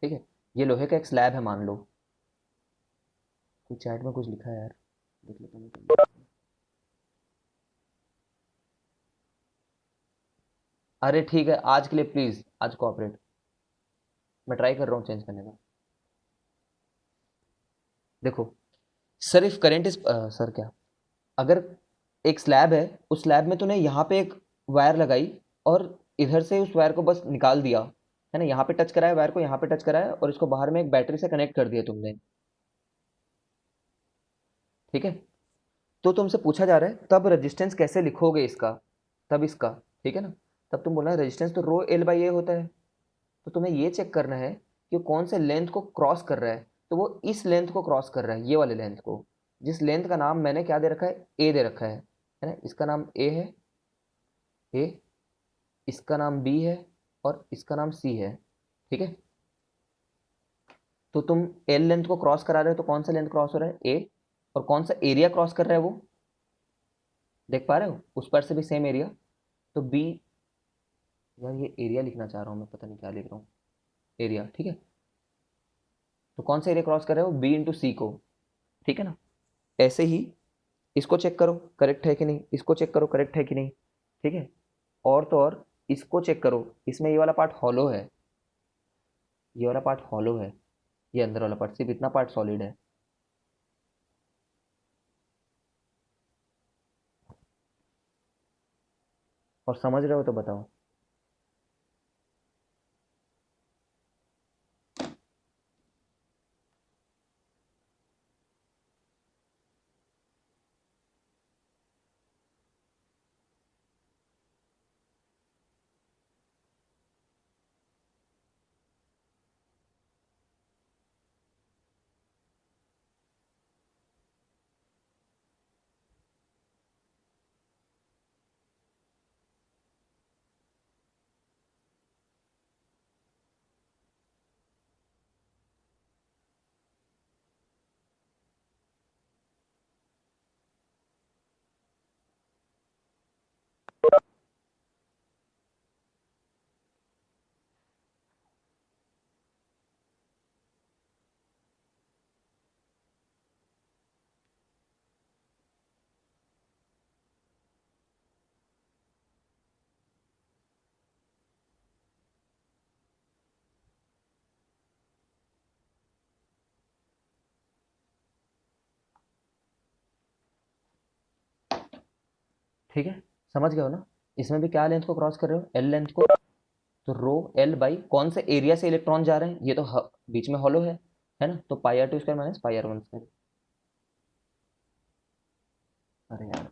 ठीक है, ये लोहे का एक स्लैब है मान लो। कोई चैट में कुछ लिखा है यार, देख लेता हूँ मैं। अरे ठीक है, आज के लिए प्लीज आज कोऑपरेट, मैं ट्राई कर रहा हूँ चेंज करने का। देखो sir, if current is sir क्या, अगर एक स्लैब है, उस स्लैब में तूने यहाँ पे एक वायर लगाई और इधर से उस वायर को बस निकाल दिया, है ना, यहाँ पे टच कराया वायर को, यहाँ पे टच कराया और इसको बाहर में एक बैटरी से कनेक्ट कर दिया तुमने। ठीक है, तो तुमसे पूछा जा रहा है तब रेजिस्टेंस कैसे लिखोगे इसका, तब इसका, ठीक है ना, तब तुम बोलना है रेजिस्टेंस तो रो एल बाई ए होता है। तो तुम्हें ये चेक करना है कि कौन से लेंथ को क्रॉस कर रहा है। तो वो इस लेंथ को क्रॉस कर रहा है, ये वाले लेंथ को, जिस लेंथ का नाम मैंने क्या दे रखा है, ए दे रखा है ना, इसका नाम ए है, ए, इसका नाम बी है और इसका नाम सी है। ठीक है, तो तुम एल लेंथ को क्रॉस करा रहे हो, तो कौन सा लेंथ क्रॉस हो रहा है, ए, और कौन सा एरिया क्रॉस कर रहा है वो, देख पा रहे हो, उस पर से भी सेम एरिया, तो बी, यार ये एरिया लिखना चाह रहा हूँ मैं, पता नहीं क्या लिख रहा हूँ, एरिया, ठीक है, तो कौन सा एरिया क्रॉस कर रहे हो, बी इंटू सी को। ठीक है ना, ऐसे ही इसको चेक करो करेक्ट है कि नहीं, इसको चेक करो करेक्ट है कि नहीं। ठीक है, और तो और इसको चेक करो, इसमें ये वाला पार्ट हॉलो है, ये वाला पार्ट हॉलो है, ये अंदर वाला पार्ट, सिर्फ इतना पार्ट सॉलिड है। और समझ रहे हो तो बताओ। ठीक है, समझ गए हो ना, इसमें भी क्या लेंथ को क्रॉस कर रहे हो, एल लेंथ को। तो रो एल बाई कौन से एरिया से इलेक्ट्रॉन जा रहे हैं, ये तो बीच में हॉलो है ना, तो pi r two square minus pi r one square. अरे यार,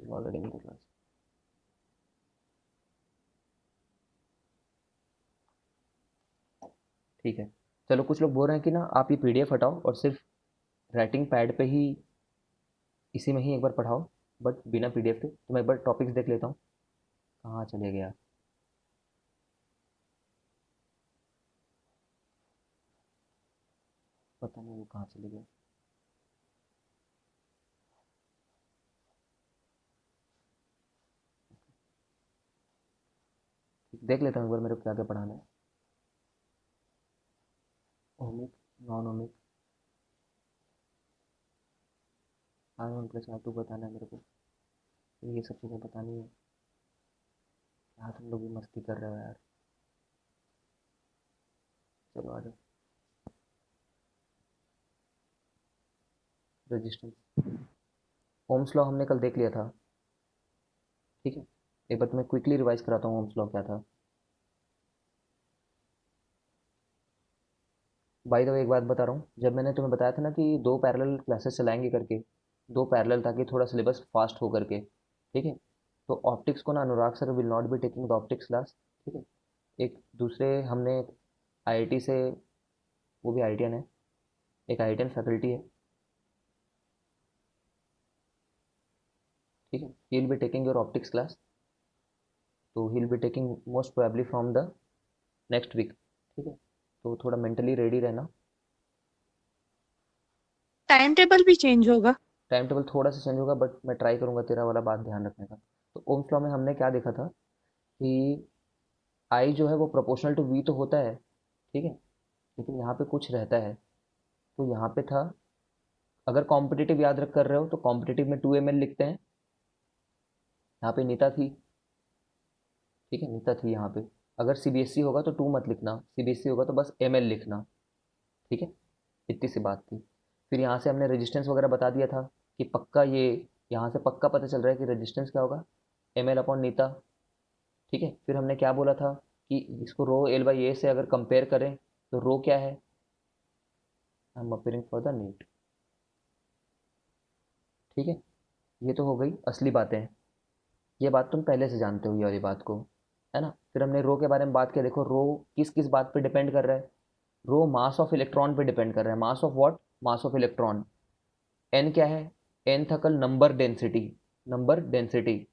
ऑलरेडी मिडिल क्लास। ठीक है, चलो कुछ लोग बोल रहे हैं कि ना आप ये पीडीएफ हटाओ और सिर्फ राइटिंग पैड पे ही, इसी में ही एक बार पढ़ाओ, बट बिना पीडीएफ के। तो मैं एक बार टॉपिक्स देख लेता हूँ, कहाँ चले गया, पता नहीं वो कहाँ चले गया। देख लेता हूँ एक बार मेरे को क्या क्या पढ़ाना है। Ohmic, non ohmic, R one plus R two बताना है मेरे को, तो ये सब चीज़ें बतानी है। यार तुम लोग भी मस्ती कर रहे हो यार, चलो आ जाओ। रेजिस्टेंस, ओम्स लॉ हमने कल देख लिया था। ठीक है, एक बार तुम्हें क्विकली रिवाइज कराता हूँ ओम्स लॉ क्या था। बाय द वे एक बात बता रहा हूँ, जब मैंने तुम्हें बताया था ना कि दो पैरेलल क्लासेस चलाएंगे करके, दो पैरेलल, ताकि थोड़ा सिलेबस फास्ट हो करके, ठीक है, तो ऑप्टिक्स को ना Anurag sir will not be taking the optics class. ठीक है, एक दूसरे हमने आईआईटी से, वो भी आईआईटीएन है, एक आईआईटीएन फैकल्टी है। ठीक है, he will be taking your optics class, तो he will be taking most probably from the next week. ठीक है, तो थोड़ा मेंटली रेडी रहना। टाइम टेबल भी चेंज होगा? टाइम टेबल थोड़ा सा चेंज होगा, बट मैं ट्राई करूंगा तेरा वाला बात ध्यान रखने का। तो ओम्स लॉ में हमने क्या देखा था कि आई जो है वो प्रोपोर्शनल टू वी तो होता है, ठीक है, लेकिन यहाँ पे कुछ रहता है। तो यहाँ पे था, अगर कॉम्पिटिटिव याद रख कर रहे हो तो कॉम्पिटिटिव में 2 ml लिखते हैं। यहाँ पे नीता थी, ठीक है, नीता थी यहाँ पे। अगर सीबीएसई होगा तो 2 मत लिखना, सीबीएसई होगा तो बस ml लिखना, ठीक है। इतनी सी बात थी। फिर यहाँ से हमने रेजिस्टेंस वगैरह बता दिया था कि पक्का ये, यहाँ से पक्का पता चल रहा है कि रेजिस्टेंस क्या होगा, ml अपॉन नीता, ठीक है। फिर हमने क्या बोला था कि इसको रो एल बाई ए से अगर कंपेयर करें तो रो क्या है, I am appearing for the NEET, ठीक है। ये तो हो गई असली बातें। ये बात तुम पहले से जानते हो, ये वाली बात को, है ना। फिर हमने रो के बारे में बात किया। देखो रो किस किस बात पे डिपेंड कर रहा है, रो मास ऑफ इलेक्ट्रॉन पे डिपेंड कर रहा है। Mass of what, mass of electron. N क्या है, एन था कल number density. Number density,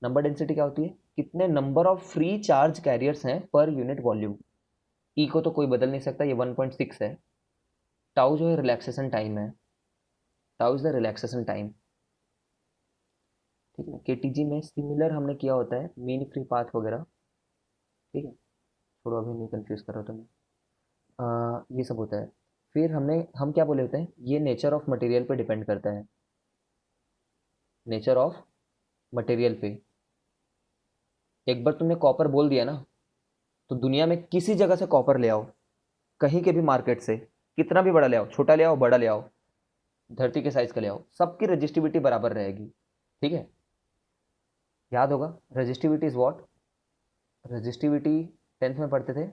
number density क्या होती है, कितने number of free charge carriers हैं पर यूनिट वॉल्यूम। ई को तो कोई बदल नहीं सकता, ये 1.6 है। टाउ जो है रिलैक्सेशन टाइम है, tau is the relaxation time, ठीक है। केटीजी में सिमिलर हमने किया होता है, मीन फ्री पाथ वगैरह, ठीक है। थोड़ा अभी नहीं कंफ्यूज कर रहा था मैं। ये सब होता है। फिर हम क्या बोले होते हैं, ये नेचर ऑफ मटेरियल पे डिपेंड करता है, नेचर ऑफ मटेरियल पे। एक बार तुमने कॉपर बोल दिया ना, तो दुनिया में किसी जगह से कॉपर ले आओ, कहीं के भी मार्केट से, कितना भी बड़ा ले आओ, छोटा ले आओ, बड़ा ले आओ, धरती के साइज का ले आओ, सबकी रजिस्टिविटी बराबर रहेगी, ठीक है। याद होगा resistivity is what, resistivity 10th में पढ़ते थे,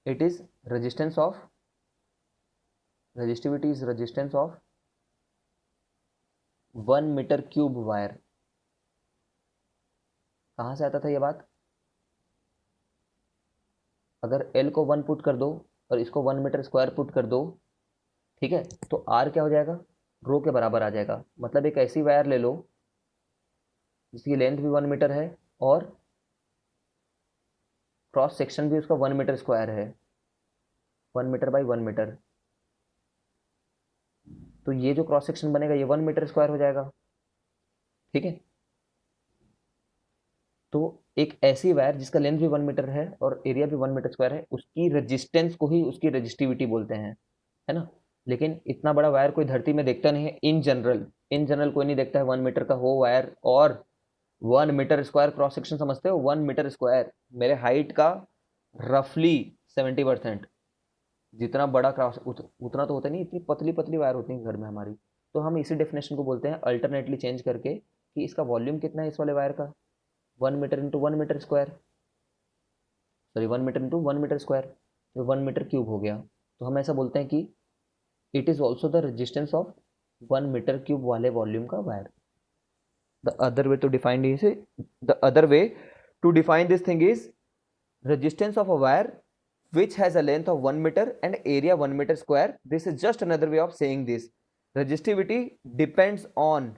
it is resistance of, resistivity is resistance of 1 metre cube wire. कहाँ से आता था ये बात, अगर एल को 1 पुट कर दो और इसको 1 मीटर स्क्वायर पुट कर दो, ठीक है, तो आर क्या हो जाएगा, रो के बराबर आ जाएगा। मतलब एक ऐसी वायर ले लो जिसकी लेंथ भी 1 मीटर है और क्रॉस सेक्शन भी उसका 1 मीटर स्क्वायर है, 1 मीटर बाई 1 मीटर। तो ये जो क्रॉस सेक्शन बनेगा ये 1 मीटर स्क्वायर हो जाएगा, ठीक है। तो एक ऐसी वायर जिसका लेंथ भी 1 मीटर है और एरिया भी 1 मीटर स्क्वायर है, उसकी रेजिस्टेंस को ही उसकी रजिस्टिविटी बोलते हैं, है ना। लेकिन इतना बड़ा वायर कोई धरती में देखता नहीं है, इन जनरल, इन जनरल कोई नहीं देखता है 1 मीटर का हो वायर। और 1 मीटर स्क्वायर क्रॉस सेक्शन समझते हो, 1 मीटर स्क्वायर मेरे हाइट का रफली 70%। जितना बड़ा क्रॉस उतना तो होता नहीं, इतनी पतली पतली वायर होती है घर में हमारी। तो हम इसी डेफिनेशन को बोलते हैं अल्टरनेटली चेंज करके कि इसका वॉल्यूम कितना है इस वाले वायर का, 1 metre into 1 metre square, sorry 1 metre into 1 metre square, तो 1 मीटर क्यूब हो गया। तो हम ऐसा बोलते हैं कि it is also the resistance of 1 metre cube वाले वॉल्यूम का wire. The other way to define this, the other way to define this thing is resistance of a wire which has a length of 1 meter and area 1 meter square. This is just another way of saying this. Resistivity depends on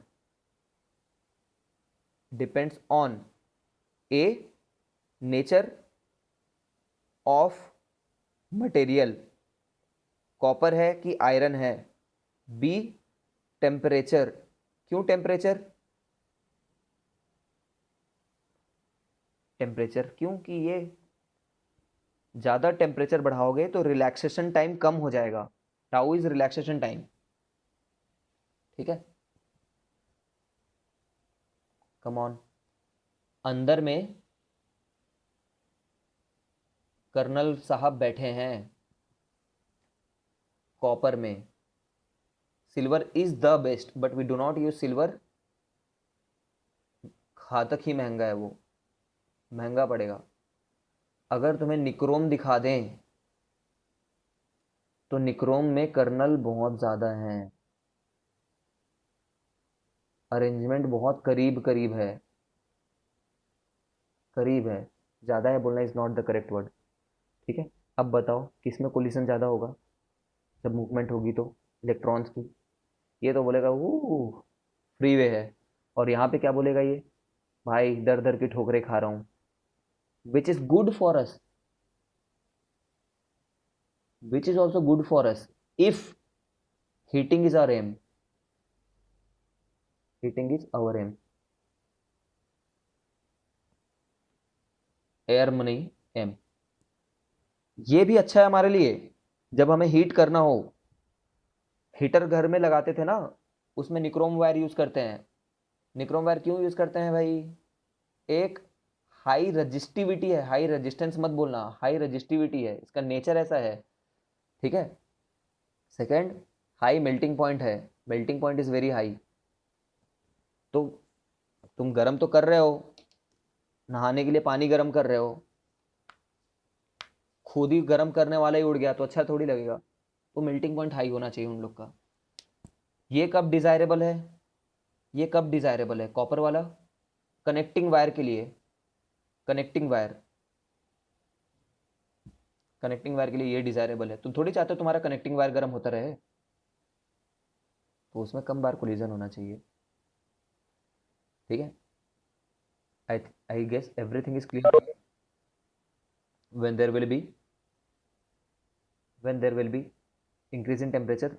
a nature of material, copper है कि iron है, B temperature, क्यों temperature, temperature क्योंकि ये ज़्यादा temperature बढ़ाओगे तो relaxation time कम हो जाएगा, टाउ इज रिलैक्सेशन टाइम, ठीक है। कम ऑन, अंदर में कर्नल साहब बैठे हैं कॉपर में, silver is the best but we do not use silver, घातक ही महंगा है वो, महंगा पड़ेगा। अगर तुम्हें निक्रोम दिखा दें तो निक्रोम में कर्नल बहुत ज़्यादा हैं, अरेंजमेंट बहुत करीब करीब है, करीब है, ज़्यादा है बोलना is not the correct word, ठीक है। अब बताओ किस में कोलिशन ज़्यादा होगा जब मूवमेंट होगी तो, इलेक्ट्रॉन्स की। ये तो बोलेगा वो फ्री वे है, और यहाँ पे क्या बोलेगा ये, भाई दर दर की ठोकरें खा रहा हूँ, which is good for us, which is also good for us if heating is our aim, heating is our aim, air नहीं एम। ये भी अच्छा है हमारे लिए जब हमें हीट करना हो, हीटर घर में लगाते थे ना, उसमें निक्रोम वायर यूज करते हैं। निक्रोम वायर क्यों यूज करते हैं भाई? एक हाई रजिस्टिविटी है, हाई रेजिस्टेंस मत बोलना, हाई रजिस्टिविटी है, इसका नेचर ऐसा है, ठीक है। सेकंड, हाई मेल्टिंग पॉइंट है, melting point is very high. तो तुम गर्म तो कर रहे हो, नहाने के लिए पानी गर्म कर रहे हो, खुद ही गर्म करने वाला ही उड़ गया तो अच्छा थोड़ी लगेगा। तो मेल्टिंग पॉइंट हाई होना चाहिए उन लोग का। ये कब डिजायरेबल है? ये कब डिजायरेबल है कॉपर वाला? कनेक्टिंग वायर के लिए। कनेक्टिंग वायर, कनेक्टिंग वायर के लिए ये डिजायरेबल है। तुम थोड़ी चाहते हो तुम्हारा कनेक्टिंग वायर गर्म होता रहे, तो उसमें कम बार कोलिजन होना चाहिए, ठीक है। I guess everything is clear. when there will be when there will be increase in temperature,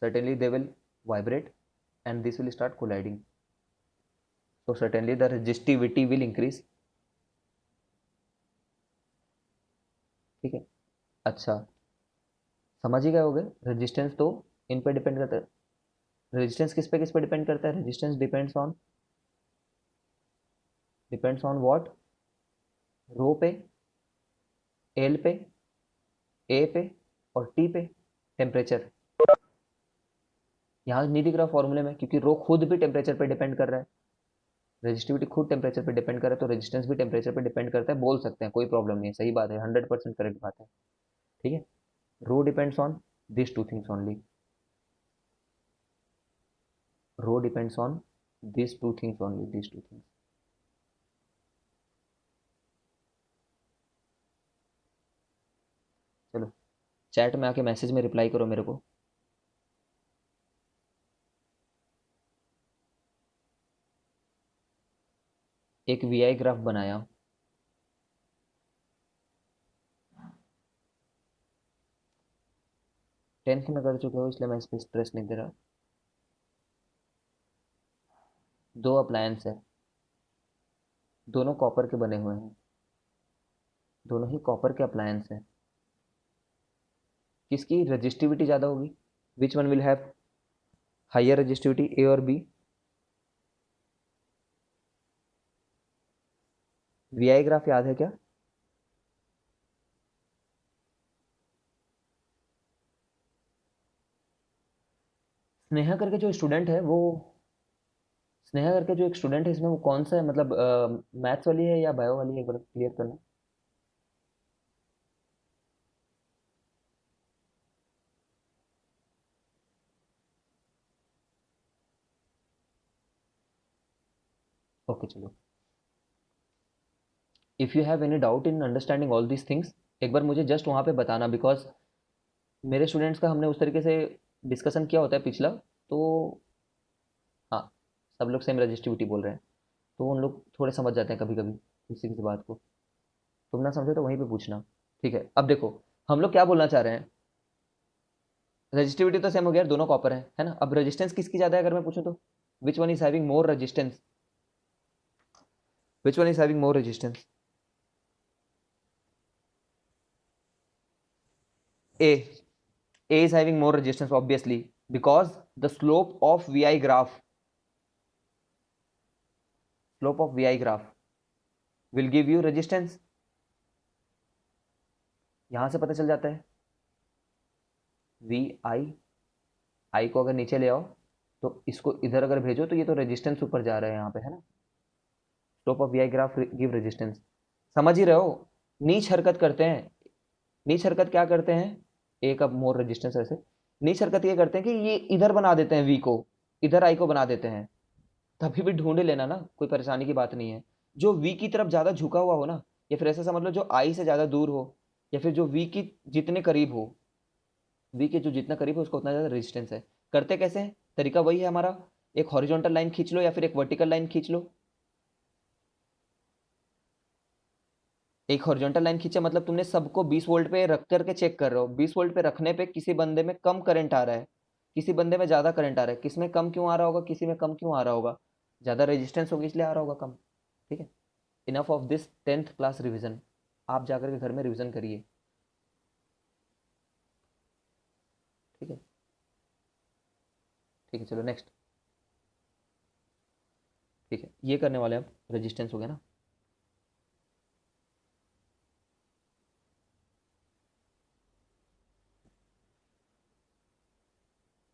certainly they will vibrate and this will start colliding, so certainly the resistivity will increase, ठीक है। अच्छा, समझ ही गए होगे। Resistance तो इन पे depend करता है। रेजिस्टेंस किस पे डिपेंड करता है? Resistance depends on what? Rho पे, एल पे, ए पे और टी पे, टेम्परेचर। यहाँ नहीं दिख रहा फॉर्मूले में, क्योंकि रो खुद भी टेम्परेचर पे डिपेंड कर रहा है। रेजिस्टिविटी खुद टेम्परेचर पे डिपेंड कर रहा है, तो रेजिस्टेंस भी टेम्परेचर पे डिपेंड करता है, बोल सकते हैं, कोई प्रॉब्लम नहीं है, सही बात है, 100% करेक्ट बात है, ठीक है। Rho depends on this two things only. Rho depends on this two things only, this two things. चलो, चैट में आके मैसेज में रिप्लाई करो मेरे को। एक वीआई ग्राफ बनाया, टेंथ में कर चुके हो इसलिए मैं इस पर स्ट्रेस नहीं दे रहा। दो अप्लायंस है, दोनों कॉपर के बने हुए हैं, दोनों ही कॉपर के अप्लायंस हैं। किसकी रजिस्टिविटी ज़्यादा होगी? Which one will have higher resistivity, A और बी? वीआई ग्राफ याद है क्या? स्नेहा करके जो स्टूडेंट है वो, स्नेहा करके जो एक स्टूडेंट है इसमें, वो कौन सा है, मतलब मैथ्स वाली है या बायो वाली है, एक बार क्लियर करना। ओके चलो, if you have any doubt in understanding all these things, एक बार मुझे जस्ट वहाँ पे बताना, बिकॉज मेरे स्टूडेंट्स का हमने उस तरीके से डिस्कशन किया होता है पिछला, तो हाँ, सब लोग सेम रजिस्टिविटी बोल रहे हैं, तो उन लोग थोड़े समझ जाते हैं कभी कभी किसी किसी बात को। तुम ना समझो तो वहीं पे पूछना, ठीक है। अब देखो, हम लोग क्या बोलना चाह रहे हैं? रजिस्टिविटी तो सेम हो गया, दोनों कॉपर है ना। अब रेजिस्टेंस किसकी ज़्यादा है अगर मैं पूछूं तो? Which one is having more resistance? Which one is having more resistance? A, A is having more resistance obviously, because the slope of VI graph will give you resistance। यहां से पता चल जाता है VI, I को अगर नीचे ले आओ तो इसको इधर अगर भेजो तो ये तो रेजिस्टेंस ऊपर जा रहा है यहाँ पे, है ना। Slope of VI graph give resistance, समझ ही रहे हो। नीच हरकत करते हैं, नीच हरकत क्या करते हैं? ए का मोर रेजिस्टेंस ऐसे, नीच हरकत ये करते हैं कि ये इधर बना देते हैं, वी को इधर, आई को बना देते हैं। तभी भी ढूंढ लेना ना, कोई परेशानी की बात नहीं है। जो वी की तरफ ज्यादा झुका हुआ हो ना, या फिर ऐसा समझ लो जो आई से ज्यादा दूर हो, या फिर जो वी की जितने करीब हो, वी के जो जितना करीब हो उसका उतना ज्यादा रेजिस्टेंस है। करते कैसे हैं? तरीका वही है हमारा, एक हॉरिजॉन्टल लाइन खींच लो या फिर एक वर्टिकल लाइन खींच लो। एक हॉरिजॉन्टल लाइन खींचा मतलब तुमने सबको 20 वोल्ट पे रख करके चेक कर रहे हो। 20 वोल्ट पे रखने पे किसी बंदे में कम करंट आ रहा है, किसी बंदे में ज्यादा करंट आ रहा है। किस में कम क्यों आ रहा होगा, किसी में कम क्यों आ रहा होगा? ज्यादा रेजिस्टेंस होगी इसलिए आ रहा होगा कम, ठीक है। Enough of this 10th class revision, आप जाकर के घर में रिवीजन करिए। ठीक है, चलो नेक्स्ट। ठीक है, ये करने वाले हैं अब, रेजिस्टेंस हो गया ना।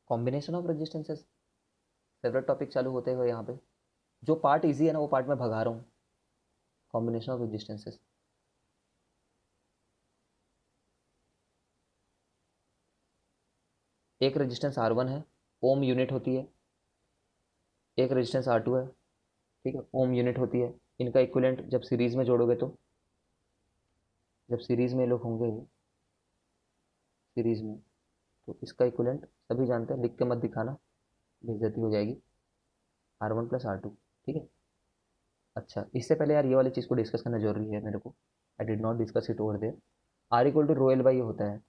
Combination of resistances, favourite topic चालू होते हुए यहाँ पे जो पार्ट इजी है ना वो पार्ट मैं भगा रहा हूँ। कॉम्बिनेशन ऑफ रेजिस्टेंसेस, एक रेजिस्टेंस R1 है, ओम यूनिट होती है। एक रेजिस्टेंस R2 है, ठीक है, ओम यूनिट होती है। इनका इक्विवेलेंट जब सीरीज में जोड़ोगे तो, जब सीरीज में ये लोग होंगे सीरीज में, तो इसका इक्विवेलेंट सभी जानते हैं, लिख के मत दिखाना, बेइज्जती हो जाएगी। R1 + R2, ठीक है। अच्छा, इससे पहले यार ये वाली चीज़ को डिस्कस करना जरूरी है मेरे को। I did not discuss it over there. R = ρ/L/A होता है।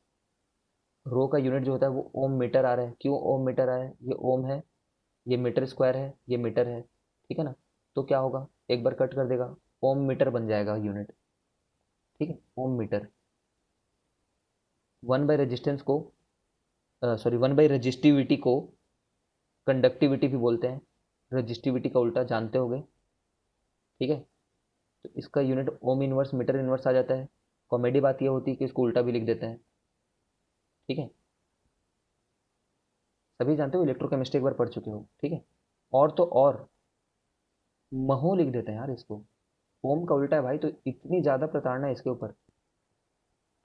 रो का यूनिट जो होता है वो ओम मीटर आ रहा है। क्यों ओम मीटर आ रहा है? ये ओम है, ये मीटर स्क्वायर है, ये मीटर है, ठीक है ना। तो क्या होगा, एक बार कट कर देगा, ओम मीटर बन जाएगा यूनिट, ठीक है, ओम मीटर। 1/रेजिस्टेंस को, सॉरी, 1/रजिस्टिविटी को कंडक्टिविटी भी बोलते हैं। रजिस्टिविटी का उल्टा जानते होगे, ठीक है। तो इसका unit ohm inverse metre inverse आ जाता है। कॉमेडी बात ये होती है कि इसको उल्टा भी लिख देते हैं, ठीक है। सभी जानते हो, इलेक्ट्रोकेमिस्ट्री एक बार पढ़ चुके हो, ठीक है। और तो और महो लिख देते हैं यार इसको, ओम का उल्टा है भाई, तो इतनी ज़्यादा प्रताड़ना है इसके ऊपर,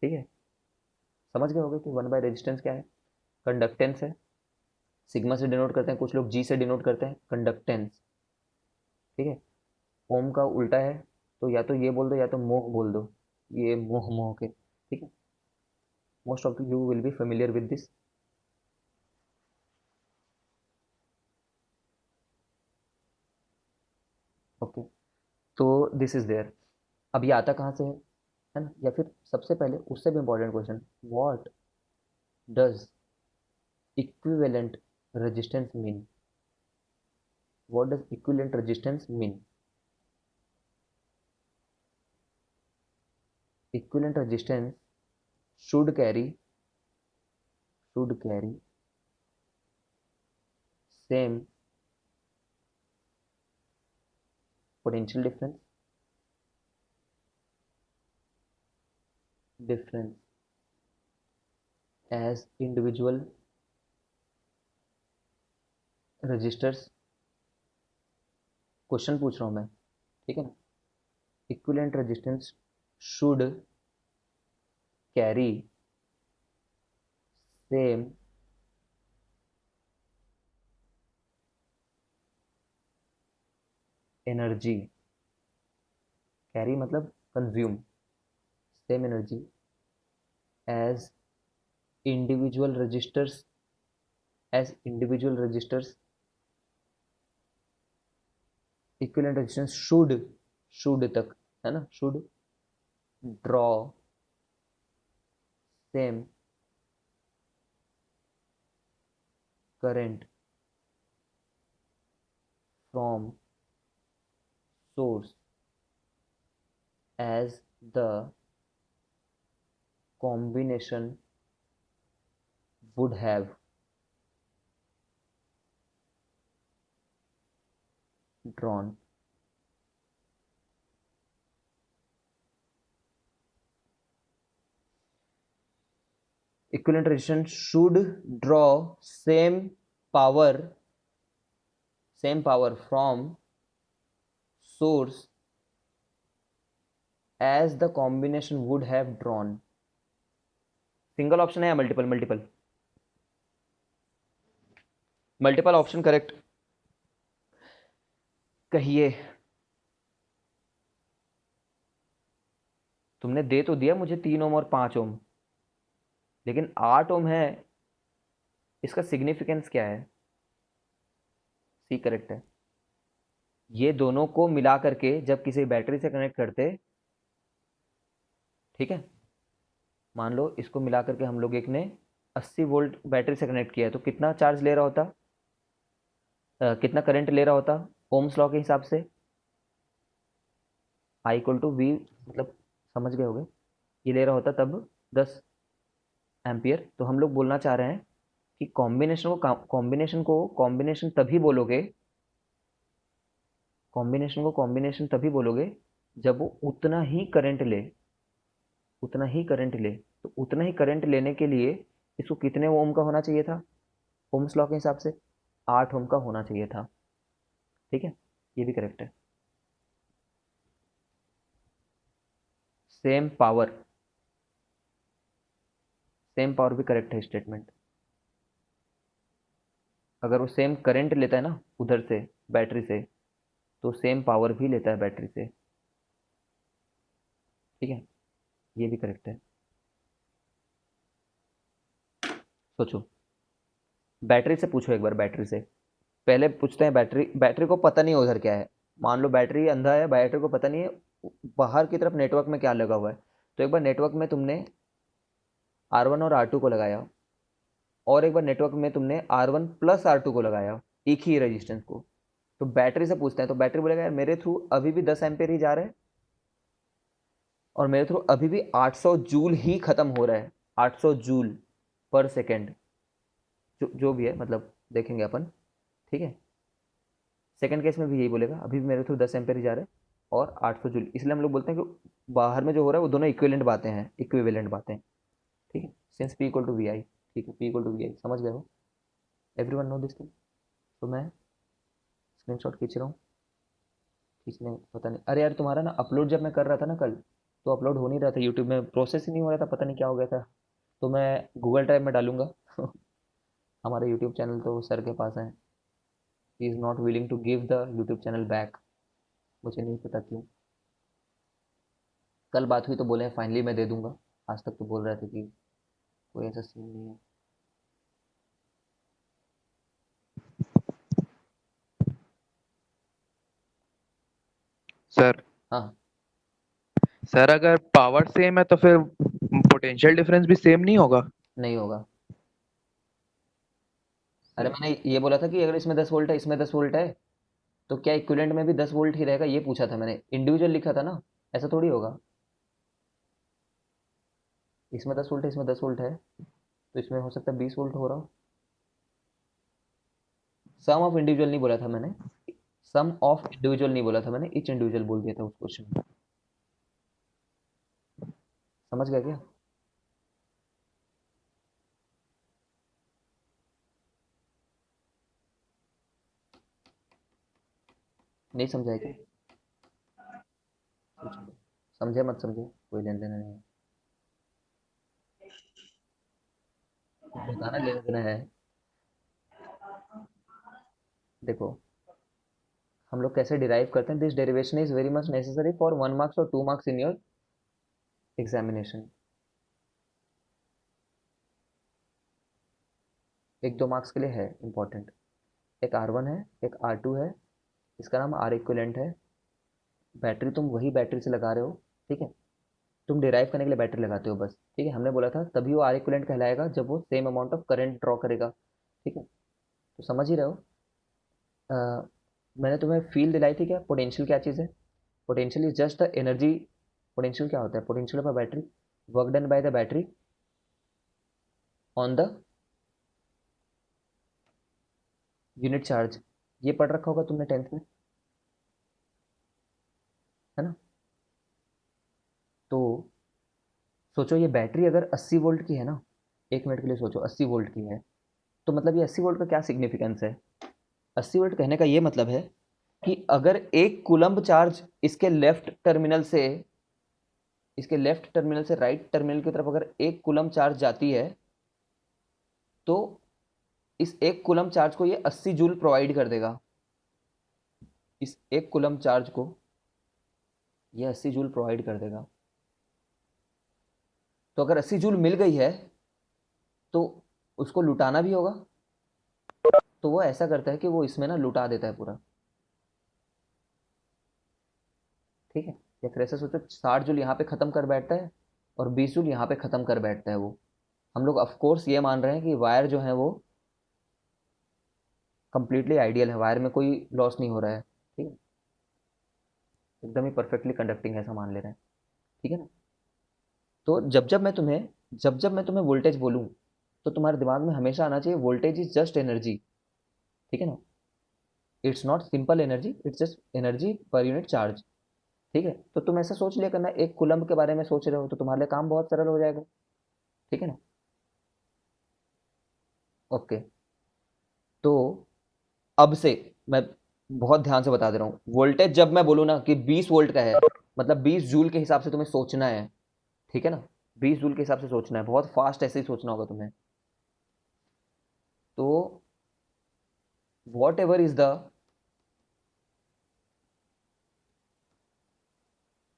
ठीक है। समझ गए होगे कि 1/रेजिस्टेंस क्या है, कंडक्टेंस है। सिग्मा से डिनोट करते हैं, कुछ लोग जी से डिनोट करते हैं, कंडक्टेंस, ठीक है। ओम का उल्टा है, तो या तो ये बोल दो या तो मोह बोल दो, ये मोह मोह के, ठीक है। Most of you will be familiar with this, okay. तो दिस इज देयर। अब ये आता कहाँ से है ना, या फिर सबसे पहले उससे भी important question, what does equivalent resistance mean? What does equivalent resistance mean? Equivalent resistance should carry should carry same potential difference as individual registers। Question पूछ रहा हूँ मैं, ठीक है ना। Equivalent resistance should carry same energy, carry मतलब consume, same energy as individual registers, as individual registers. Equivalent resistance should तक है ना, should draw same current from source as the combination would have drawn। Equivalent resistance should draw same power from source as the combination would have drawn। Single option है या multiple? Multiple, multiple option correct कहिए। तुमने दे तो दिया मुझे 3 ओम और 5 ओम, लेकिन 8 ओम है, इसका सिग्निफिकेंस क्या है? सी करेक्ट है। ये दोनों को मिला करके जब किसी बैटरी से कनेक्ट करते, ठीक है, मान लो इसको मिला करके हम लोग एक ने 80 वोल्ट बैटरी से कनेक्ट किया है, तो कितना चार्ज ले रहा होता, कितना करंट ले रहा होता ओम्स लॉ के हिसाब से? I = V, मतलब समझ गए होगे, ये ले रहा होता तब 10 एम्पियर। तो हम लोग बोलना चाह रहे हैं कि कॉम्बिनेशन तभी बोलोगे जब वो उतना ही करंट ले। तो उतना ही करंट लेने के लिए इसको कितने ओम का होना चाहिए था? ओम्स लॉ के हिसाब से 8 ओम का होना चाहिए था। ठीक है, ये भी करेक्ट है। सेम पावर भी करेक्ट है स्टेटमेंट। अगर वो सेम करंट लेता है ना उधर से, बैटरी से, तो सेम पावर भी लेता है बैटरी से। ठीक है, ये भी करेक्ट है। सोचो, बैटरी से पूछो एक बार, बैटरी से पहले पूछते हैं। बैटरी बैटरी को पता नहीं है उधर क्या है। मान लो बैटरी अंधा है, बैटरी को पता नहीं है बाहर की तरफ नेटवर्क में क्या लगा हुआ है। तो एक बार नेटवर्क में तुमने R1 और R2 को लगाया, और एक बार नेटवर्क में तुमने R1 प्लस R2 को लगाया, एक ही रेजिस्टेंस को। तो बैटरी से पूछते हैं, तो बैटरी बोलेगा यार मेरे थ्रू अभी भी 10 एम्पेयर ही जा रहा है, और मेरे थ्रू अभी भी 800 जूल ही खत्म हो रहा है। 800 जूल पर सेकेंड, जो भी है, मतलब देखेंगे अपन। ठीक है, सेकंड केस में भी यही बोलेगा, अभी भी मेरे थ्रू 10 एम्पेयर ही जा रहा है और 800 जूल। इसलिए हम लोग बोलते हैं कि बाहर में जो हो रहा है वो दोनों इक्विवेलेंट बातें हैं। ठीक है, since P equal to V I. ठीक है, P equal to V I, समझ गए हो? Everyone know this thing? तो मैं स्क्रीन शॉट खींच रहा हूँ। खींचने पता नहीं, अरे यार तुम्हारा ना अपलोड जब मैं कर रहा था ना कल, तो अपलोड हो नहीं रहा था यूट्यूब में, प्रोसेस ही नहीं हो रहा था, पता नहीं क्या हो गया था। तो मैं गूगल ड्राइव में डालूंगा। हमारा यूट्यूब चैनल तो सर के पास है। He is not willing to give the YouTube channel back. मुझे नहीं पता क्यों। कल बात हुई तो बोले फाइनली मैं दे दूंगा। आज तक तो बोल रहे थे कि कोई ऐसा सीन नहीं है। सर हाँ, सर अगर पावर सेम है तो फिर पोटेंशियल डिफरेंस भी सेम नहीं होगा? नहीं होगा। अरे मैंने ये बोला था कि अगर इसमें 10 वोल्ट है, इसमें 10 वोल्ट है, तो क्या इक्विवेलेंट में भी 10 वोल्ट ही रहेगा, ये पूछा था मैंने। इंडिविजुअल लिखा था ना, ऐसा थोड़ी होगा। इसमें 10 वोल्ट है, इसमें 10 वोल्ट है, तो इसमें हो सकता है 20 वोल्ट हो रहा हो। सम ऑफ इंडिविजुअल नहीं बोला था मैंने, सम ऑफ इंडिविजुअल नहीं बोला था मैंने, इच इंडिविजुअल बोल दिया था उस क्वेश्चन में। समझ गया क्या? नहीं समझा है क्या? सोचो। समझे मत समझे, कोई लेन देना नहीं है। बताना लेना देना है। देखो, हम लोग कैसे डिराइव करते हैं, this derivation is very much necessary for 1 marks और 2 marks in your examination. 1-2 marks के लिए है इंपॉर्टेंट। एक R1 है, एक R2 है, इसका नाम R इक्विवेलेंट है। बैटरी तुम वही बैटरी से लगा रहे हो। ठीक है, तुम डिराइव करने के लिए बैटरी लगाते हो बस। ठीक है, हमने बोला था तभी वो R इक्विवेलेंट कहलाएगा जब वो same amount of current draw करेगा। ठीक है, तो समझ ही रहे हो। अ, मैंने तुम्हें फील दिलाई थी क्या, पोटेंशियल क्या चीज़ है? Potential is just the energy. Potential क्या होता है? Potential of a battery, work done by the battery on the unit charge. ये पढ़ रखा होगा तुमने 10th में, है ना? तो सोचो, ये बैटरी अगर 80 वोल्ट की है ना, 1 मिनट के लिए सोचो, 80 वोल्ट की है, तो मतलब ये 80 वोल्ट का क्या सिग्निफिकेंस है? 80 वोल्ट कहने का ये मतलब है कि अगर 1 कूलम्ब चार्ज इसके लेफ्ट टर्मिनल से राइट टर्मिनल की तरफ अगर 1 कूलम्ब चार्ज जाती है, तो इस 1 कूलम्ब चार्ज को ये 80 जूल प्रोवाइड कर देगा। इस 1 कूलम्ब चार्ज को ये 80 जूल प्रोवाइड कर देगा। तो अगर 80 जूल मिल गई है, तो उसको लुटाना भी होगा। तो वो ऐसा करता है कि वो इसमें ना लुटा देता है पूरा। ठीक है, या फिर ऐसा सोचो, 60 जूल यहाँ पे ख़त्म कर बैठता है और 20 जूल यहाँ पे ख़त्म कर बैठता है वो। हम लोग ऑफकोर्स ये मान रहे हैं कि वायर जो है वो कंप्लीटली आइडियल है, वायर में कोई लॉस नहीं हो रहा है। ठीक है, एकदम ही परफेक्टली कंडक्टिंग है, ऐसा मान ले रहे हैं। ठीक है ना? तो जब जब मैं तुम्हें वोल्टेज बोलूँ, तो तुम्हारे दिमाग में हमेशा आना चाहिए वोल्टेज इज जस्ट एनर्जी, ठीक है ना, it's not simple energy, it's just energy per unit charge, ठीक है। तो तुम ऐसा सोच लिया करना, एक कूलम्ब के बारे में सोच रहे हो तो तुम्हारे लिए काम बहुत सरल हो जाएगा, ठीक है ना। ओके, तो अब से मैं बहुत ध्यान से बता दे रहा हूँ, वोल्टेज जब मैं बोलूँ ना कि 20 वोल्ट का है, मतलब 20 जूल के हिसाब से तुम्हें सोचना है, ठीक है ना, 20 जूल के हिसाब से सोचना है, बहुत फास्ट ऐसे ही सोचना होगा तुम्हें। तो what ever is the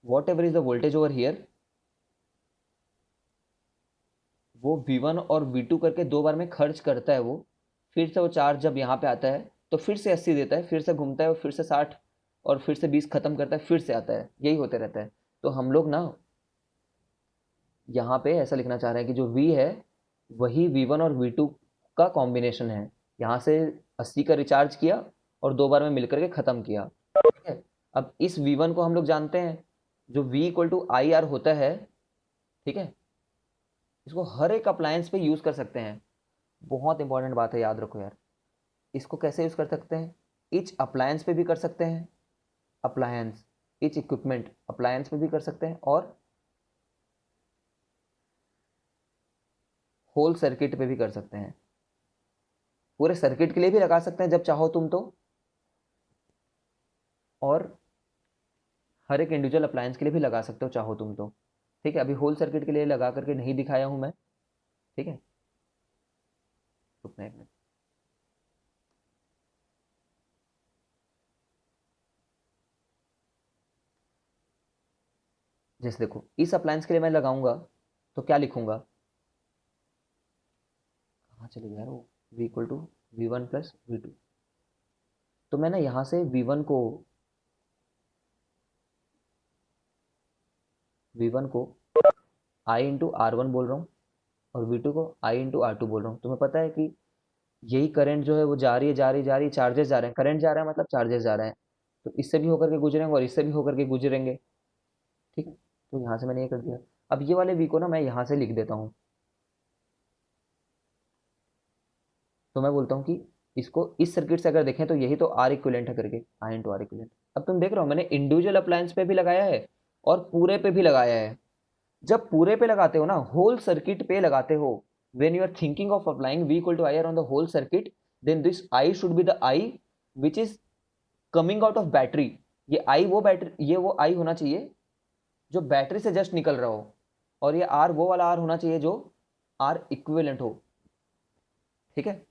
voltage over here, वो V1 और V2 करके दो बार में खर्च करता है वो, फिर से वो चार्ज जब यहाँ पे आता है तो फिर से 80 देता है, फिर से घूमता है और फिर से 60 और फिर से 20 खत्म करता है, फिर से आता है, यही होते रहता है। तो हम लोग ना यहाँ पे ऐसा लिखना चाह रहे हैं कि जो V है वही V1 और V2 का कॉम्बिनेशन है, यहाँ से 80 का रिचार्ज किया और दो बार में मिलकर के ख़त्म किया, ठीक है। अब इस V1 को हम लोग जानते हैं, जो V equal to I R होता है, ठीक है, इसको हर एक अप्लायंस पे यूज़ कर सकते हैं। बहुत इंपॉर्टेंट बात है, याद रखो यार, इसको कैसे यूज़ कर सकते हैं, ईच अप्लायंस पे भी कर सकते हैं, अप्लायंस ईच इक्विपमेंट अप्लायंस पे भी कर सकते हैं, और होल सर्किट पे भी कर सकते हैं, पूरे सर्किट के लिए भी लगा सकते हैं जब चाहो तुम तो, और हर एक इंडिविजुअल अप्लायंस के लिए भी लगा सकते हो चाहो तुम तो, ठीक है। अभी होल सर्किट के लिए लगा करके नहीं दिखाया हूं मैं, ठीक है, रुकना एक मिनट। जैसे देखो इस अप्लायंस के लिए मैं लगाऊंगा तो क्या लिखूंगा, कहाँ चले गया यार वो, V equal to V1 plus V2, तो मैं ना यहाँ से V1 को आई इंटू आर वन बोल रहा हूँ और V2 को आई इंटू आर टू बोल रहा हूँ। तुम्हें पता है कि यही करंट जो है वो जा रही है, जा रही जा रही, चार्जेस जा रहे हैं, करंट जा रहा है मतलब चार्जेस जा रहे हैं, तो इससे भी होकर के गुजरेंगे और इससे भी होकर के गुजरेंगे, ठीक है। तो यहाँ से मैंने ये कर दिया। अब ये वाले V को ना मैं यहाँ से लिख देता हूँ, तो मैं बोलता हूँ कि इसको इस सर्किट से अगर देखें तो यही तो आर इक्विवेलेंट है करके, आई इंटू आर इक्विवेलेंट। अब तुम देख रहे हो मैंने इंडिविजुअल अप्लायंस पे भी लगाया है और पूरे पे भी लगाया है। जब पूरे पे लगाते हो ना, होल सर्किट पे लगाते हो, when you are thinking of applying V equal to IR on the whole circuit, then this I should be the I which is coming out of battery। ये I वो बैटरी, ये वो I होना चाहिए जो बैटरी से just निकल रहा हो, और ये R वो वाला R होना चाहिए जो R इक्विवेलेंट हो, ठीक है।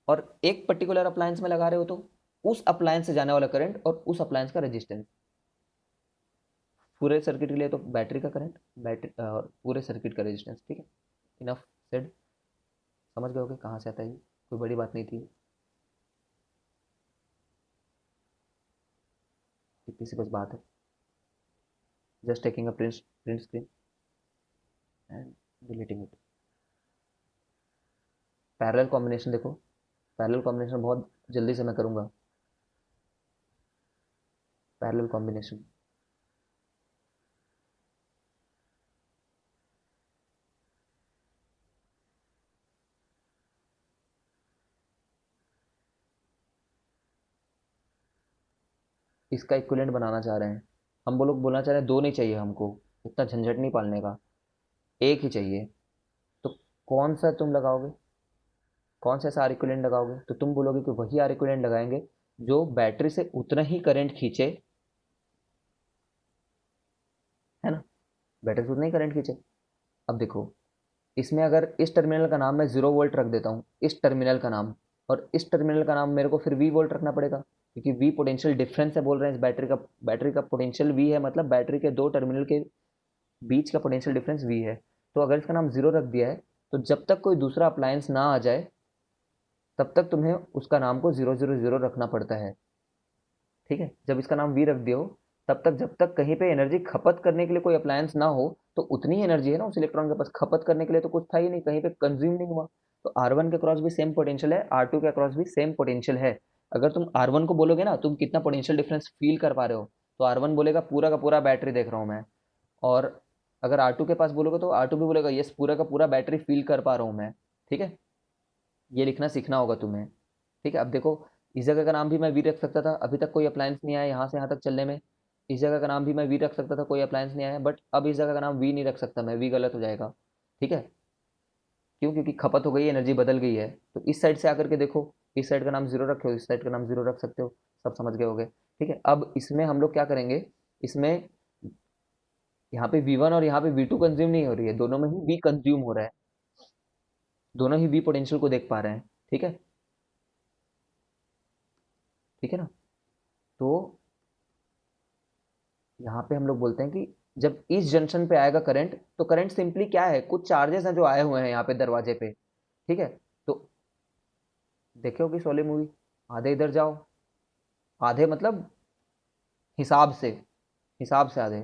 और एक पर्टिकुलर अप्लायंस में लगा रहे हो तो उस अप्लायंस से जाने वाला करंट और उस अप्लायंस का रेजिस्टेंस, पूरे सर्किट के लिए तो बैटरी का करंट, बैटरी और पूरे सर्किट का रेजिस्टेंस, ठीक है। इनफ सेड, समझ गए होगे कहाँ से आता है ये, कोई बड़ी बात नहीं थी, इतनी सी बस बात है, just taking a print screen and deleting it. Parallel combination देखो, पैरेलल कॉम्बिनेशन बहुत जल्दी से मैं करूँगा, पैरेलल कॉम्बिनेशन, इसका इक्विवेलेंट बनाना चाह रहे हैं हम लोग, बोलना चाह रहे हैं दो नहीं चाहिए हमको, इतना झंझट नहीं पालने का, एक ही चाहिए। तो कौन सा तुम लगाओगे, कौन सा ऐसा आर इक्विवेलेंट लगाओगे, तो तुम बोलोगे कि वही आर इक्विवेलेंट लगाएंगे जो बैटरी से उतना ही करंट खींचे, है ना, बैटरी से उतना ही करंट खींचे। अब देखो इसमें अगर इस टर्मिनल का नाम मैं 0 वोल्ट रख देता हूँ, इस टर्मिनल का नाम, और इस टर्मिनल का नाम मेरे को फिर V वोल्ट रखना पड़ेगा, क्योंकि V पोटेंशियल डिफरेंस है बोल रहे हैं, इस बैटरी का पोटेंशियल V है, मतलब बैटरी के दो टर्मिनल के बीच का पोटेंशियल डिफरेंस V है। तो अगर इसका नाम 0 रख दिया है तो जब तक कोई दूसरा अप्लायंस ना आ जाए तब तक तुम्हें उसका नाम को 000 रखना पड़ता है, ठीक है। जब इसका नाम V रख दियो तब तक, जब तक कहीं पे एनर्जी खपत करने के लिए कोई अप्लायंस ना हो, तो उतनी ही एनर्जी है ना उस इलेक्ट्रॉन के पास, खपत करने के लिए तो कुछ था ही नहीं, कहीं पे कंज्यूम नहीं हुआ। तो R1 के क्रॉस भी सेम पोटेंशियल है, R2 के क्रॉस भी सेम पोटेंशियल है। अगर तुम R1 को बोलोगे ना तुम कितना पोटेंशियल डिफरेंस फील कर पा रहे हो, तो R1 बोलेगा पूरा का पूरा बैटरी देख रहा हूँ मैं, और अगर R2 के पास बोलोगे तो R2 भी बोलेगा यस पूरा का पूरा बैटरी फील कर पा रहा हूँ मैं, ठीक है। ये लिखना सीखना होगा तुम्हें, ठीक है। अब देखो इस जगह का नाम भी मैं वी रख सकता था, अभी तक कोई अप्लायंस नहीं आया यहाँ से यहाँ तक चलने में। इस जगह का नाम भी मैं वी रख सकता था, कोई अप्लायंस नहीं आया, बट अब इस जगह का नाम वी नहीं रख सकता मैं, वी गलत हो जाएगा, ठीक है। क्यों? क्योंकि खपत हो गई, एनर्जी बदल गई है। तो इस साइड से आकर के देखो, इस साइड का नाम जीरो रखे हो, इस साइड का नाम जीरो रख सकते हो, सब समझ गए होगे, ठीक है। अब इसमें हम लोग क्या करेंगे, इसमें यहाँ पे V1 और यहाँ पे V2 कंज्यूम नहीं हो रही है, दोनों में ही V कंज्यूम हो रहा है, दोनों ही V पोटेंशियल को देख पा रहे हैं, ठीक है, ठीक है ना। तो यहाँ पे हम लोग बोलते हैं कि जब इस जंक्शन पे आएगा करंट, तो करंट सिंपली क्या है, कुछ चार्जेस हैं जो आए हुए हैं यहाँ पे दरवाजे पे, ठीक है। तो देखे होगी शोले मूवी, आधे इधर जाओ, आधे मतलब हिसाब से, हिसाब से आधे,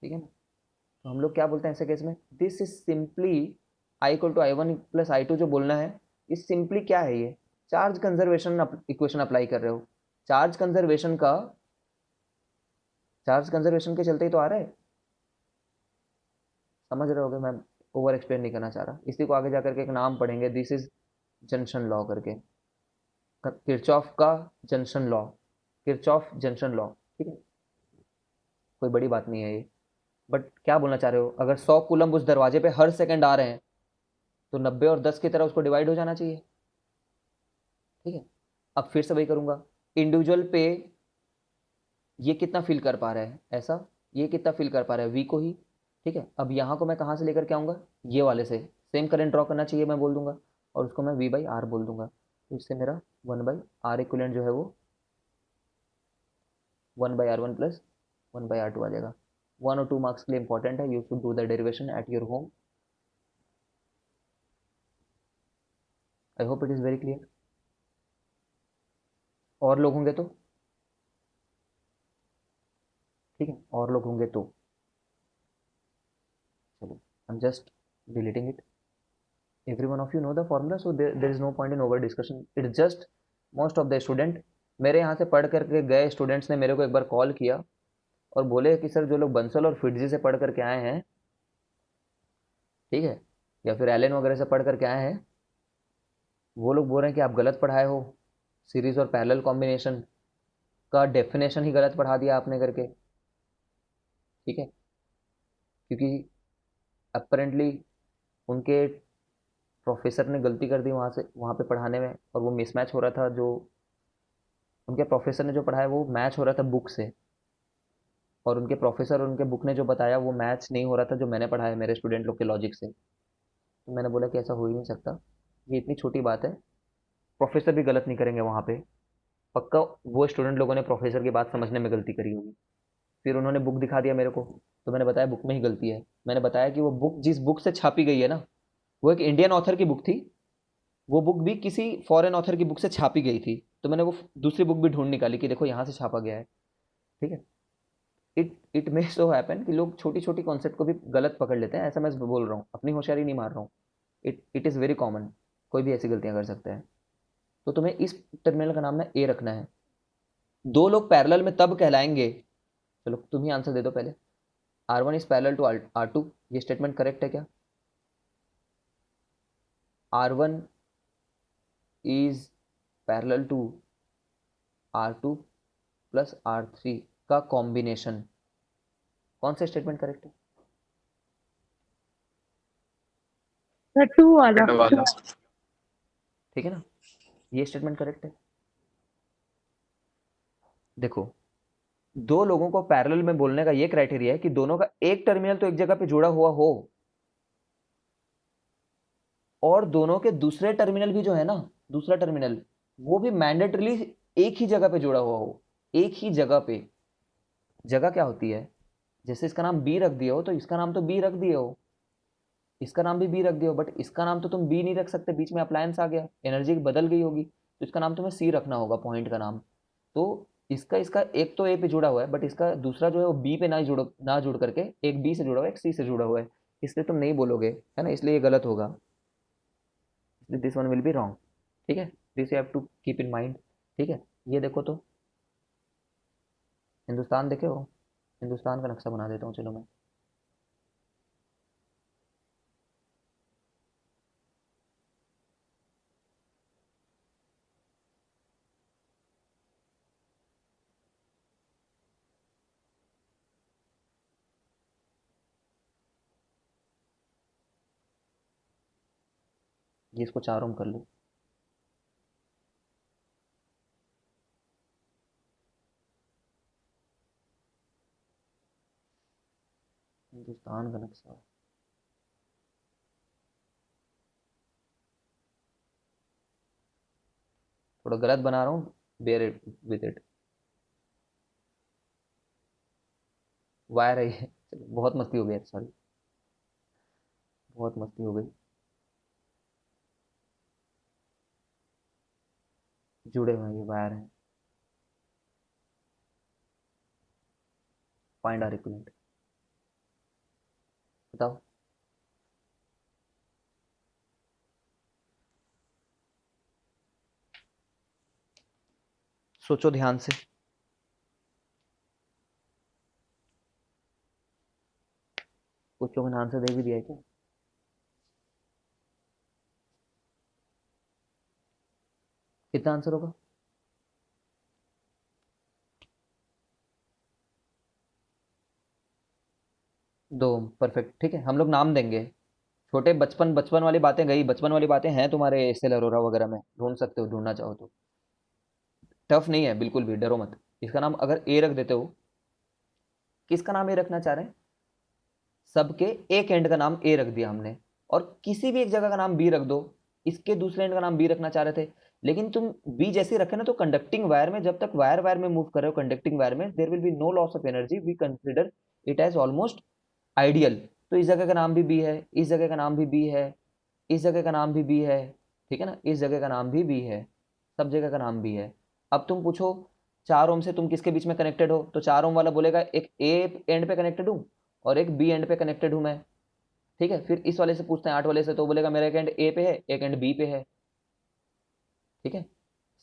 ठीक है ना। तो हम लोग क्या बोलते हैं ऐसे केस में, this is simply I equal to I one plus I two जो बोलना है, इस सिंपली क्या है, ये चार्ज कंजर्वेशन इक्वेशन अप्लाई कर रहे हो। चार्ज कंजर्वेशन का, चार्ज कंजर्वेशन के चलते ही तो आ रहा है, समझ रहे होगे, मैं ओवर एक्सप्लेन नहीं करना चाह रहा। इसी को आगे जाकर के एक नाम पढ़ेंगे, दिस इज जंक्शन लॉ करके, किरचॉफ का junction law, Kirchhoff junction law, ठीक है। कोई बड़ी बात नहीं है ये, बट क्या बोलना चाह रहे हो, अगर 100 कूलम्ब उस दरवाजे पे हर सेकंड आ रहे हैं, तो 90 और 10 की तरह उसको डिवाइड हो जाना चाहिए, ठीक है। अब फिर से वही करूंगा, इंडिविजुअल पे ये कितना फील कर पा रहा है ऐसा, ये कितना फील कर पा रहा है वी को ही, ठीक है। अब यहाँ को मैं कहाँ से लेकर के आऊँगा, ये वाले से सेम करंट ड्रॉ करना चाहिए मैं बोल दूंगा, और उसको मैं वी बाई आर बोल दूंगा, तो इससे मेरा 1/R इक्विवेलेंट जो है वो 1/R1 प्लस 1/R2 आ जाएगा। 1 और 2 मार्क्स के लिए इंपॉर्टेंट है, you should do the derivation at your home. I hope it is very clear. और लोग होंगे तो, ठीक है, और लोग होंगे तो चलो, I am just deleting it, every one of you know the formula, so there is no point in over discussion, it's just most of the student, मेरे यहाँ से पढ़ करके गए स्टूडेंट्स ने मेरे को एक बार कॉल किया और बोले कि सर जो लोग बंसल और फिटजी से पढ़ करके आए हैं, ठीक है, या फिर एलन वगैरह से पढ़ करके आए हैं, वो लोग बोल रहे हैं कि आप गलत पढ़ाए हो, सीरीज और पैरेलल कॉम्बिनेशन का डेफिनेशन ही गलत पढ़ा दिया आपने करके, ठीक है। क्योंकि अपेरेंटली उनके प्रोफेसर ने गलती कर दी वहाँ से, वहाँ पे पढ़ाने में, और वो मिसमैच हो रहा था, जो उनके प्रोफेसर ने जो पढ़ाया वो मैच हो रहा था बुक से, और उनके प्रोफेसर और उनके बुक ने जो बताया वो मैच नहीं हो रहा था जो मैंने पढ़ाया मेरे स्टूडेंट लोग के लॉजिक से। तो मैंने बोला कि ऐसा हो ही नहीं सकता, ये इतनी छोटी बात है, प्रोफेसर भी गलत नहीं करेंगे वहाँ पे, पक्का वो स्टूडेंट लोगों ने प्रोफेसर की बात समझने में गलती करी होगी। फिर उन्होंने बुक दिखा दिया मेरे को, तो मैंने बताया बुक में ही गलती है, मैंने बताया कि वो बुक जिस बुक से छापी गई है ना, वो एक इंडियन ऑथर की बुक थी, वो बुक भी किसी फॉरेन ऑथर की बुक से छापी गई थी, तो मैंने वो दूसरी बुक भी ढूंढ निकाली कि देखो यहाँ से छापा गया है, ठीक है। इट मे सो हैपन कि लोग छोटी छोटी कॉन्सेप्ट को भी गलत पकड़ लेते हैं, ऐसा मैं बोल रहा हूँ, अपनी होशियारी नहीं मार रहा हूँ, इट इज़ वेरी कॉमन, कोई भी ऐसी गलतियाँ कर सकते हैं। तो तुम्हें इस टर्मिनल का नाम ना ए रखना है। दो लोग पैरेलल में तब कहलाएंगे, चलो तुम ही आंसर दे दो पहले, R1 is parallel to R2, ये स्टेटमेंट करेक्ट है क्या? R1 is parallel to R2 plus R3 का कॉम्बिनेशन, कौन सा स्टेटमेंट करेक्ट है? टू वाला। सेकंड वाला। ठीक है ना, ये स्टेटमेंट करेक्ट है। देखो दो लोगों को पैरेलल में बोलने का ये क्राइटेरिया है कि दोनों का एक टर्मिनल तो एक जगह पे जुड़ा हुआ हो, और दोनों के दूसरे टर्मिनल भी जो है ना, दूसरा टर्मिनल वो भी मैंडेटरीली एक ही जगह पे जुड़ा हुआ हो, एक ही जगह पे। जगह क्या होती है, जैसे इसका नाम बी रख दिया हो तो इसका नाम तो बी रख दिए हो, इसका नाम भी बी रख दिया हो, बट इसका नाम तो तुम बी नहीं रख सकते, बीच में अप्लायंस आ गया, एनर्जी बदल गई होगी, तो इसका नाम तुम्हें सी रखना होगा, पॉइंट का नाम। तो इसका इसका एक तो ए पे जुड़ा हुआ है, बट इसका दूसरा जो है वो बी पे ना जुड़ करके एक बी से जुड़ा हुआ है, एक सी से जुड़ा हुआ है, इसलिए तुम नहीं बोलोगे, है ना, इसलिए ये गलत होगा, इसलिए this one will be wrong, ठीक है। This you have to keep in mind, ठीक है। ये देखो तो, हिंदुस्तान देखे हो, हिंदुस्तान का नक्शा बना देता हूँ चलो मैं। ये इसको चारों में कर लो। हिंदुस्तान का नक्शा थोड़ा गलत बना रहा हूँ, bear it with it. Wire है ये। चलो, बहुत मस्ती हो गई, सॉरी, बहुत मस्ती हो गई। जुड़े हुए हैं ये वायर हैं। Find R equivalent. बताओ। सोचो ध्यान से। कुछ लोगों ने आंसर दे भी दिया है क्या? कितना आंसर होगा? 2। परफेक्ट, ठीक है, हम लोग नाम देंगे। छोटे बचपन बचपन वाली बातें गई, बचपन वाली बातें हैं तुम्हारे एसएल अरोरा वगैरह में, ढूंढ सकते हो, ढूंढना चाहो तो। टफ नहीं है बिल्कुल भी, डरो मत। इसका नाम अगर ए रख देते हो, किसका नाम ए रखना चाह रहे हैं? सबके एक एंड का नाम ए रख दिया हमने, और किसी भी एक जगह का नाम बी रख दो। इसके दूसरे एंड का नाम बी रखना चाह रहे थे, लेकिन तुम बी जैसे रखे ना, तो कंडक्टिंग वायर में, जब तक वायर वायर में मूव कर रहे हो कंडक्टिंग वायर में, there will be no loss of energy, we consider it as almost ideal. तो इस जगह का नाम भी बी है, इस जगह का नाम भी बी है, इस जगह का नाम भी बी है, ठीक है ना, इस जगह का नाम भी बी है, सब जगह का नाम बी है। अब तुम पूछो 4 ओम से तुम किसके बीच में कनेक्टेड हो, तो 4 ओम वाला बोलेगा एक ए एंड पे कनेक्टेड हूँ और एक बी एंड पे कनेक्टेड हूँ मैं। ठीक है, फिर इस वाले से पूछते हैं 8 वाले से, तो बोलेगा मेरा एक एंड ए पे है, एक एंड बी पे है। ठीक है,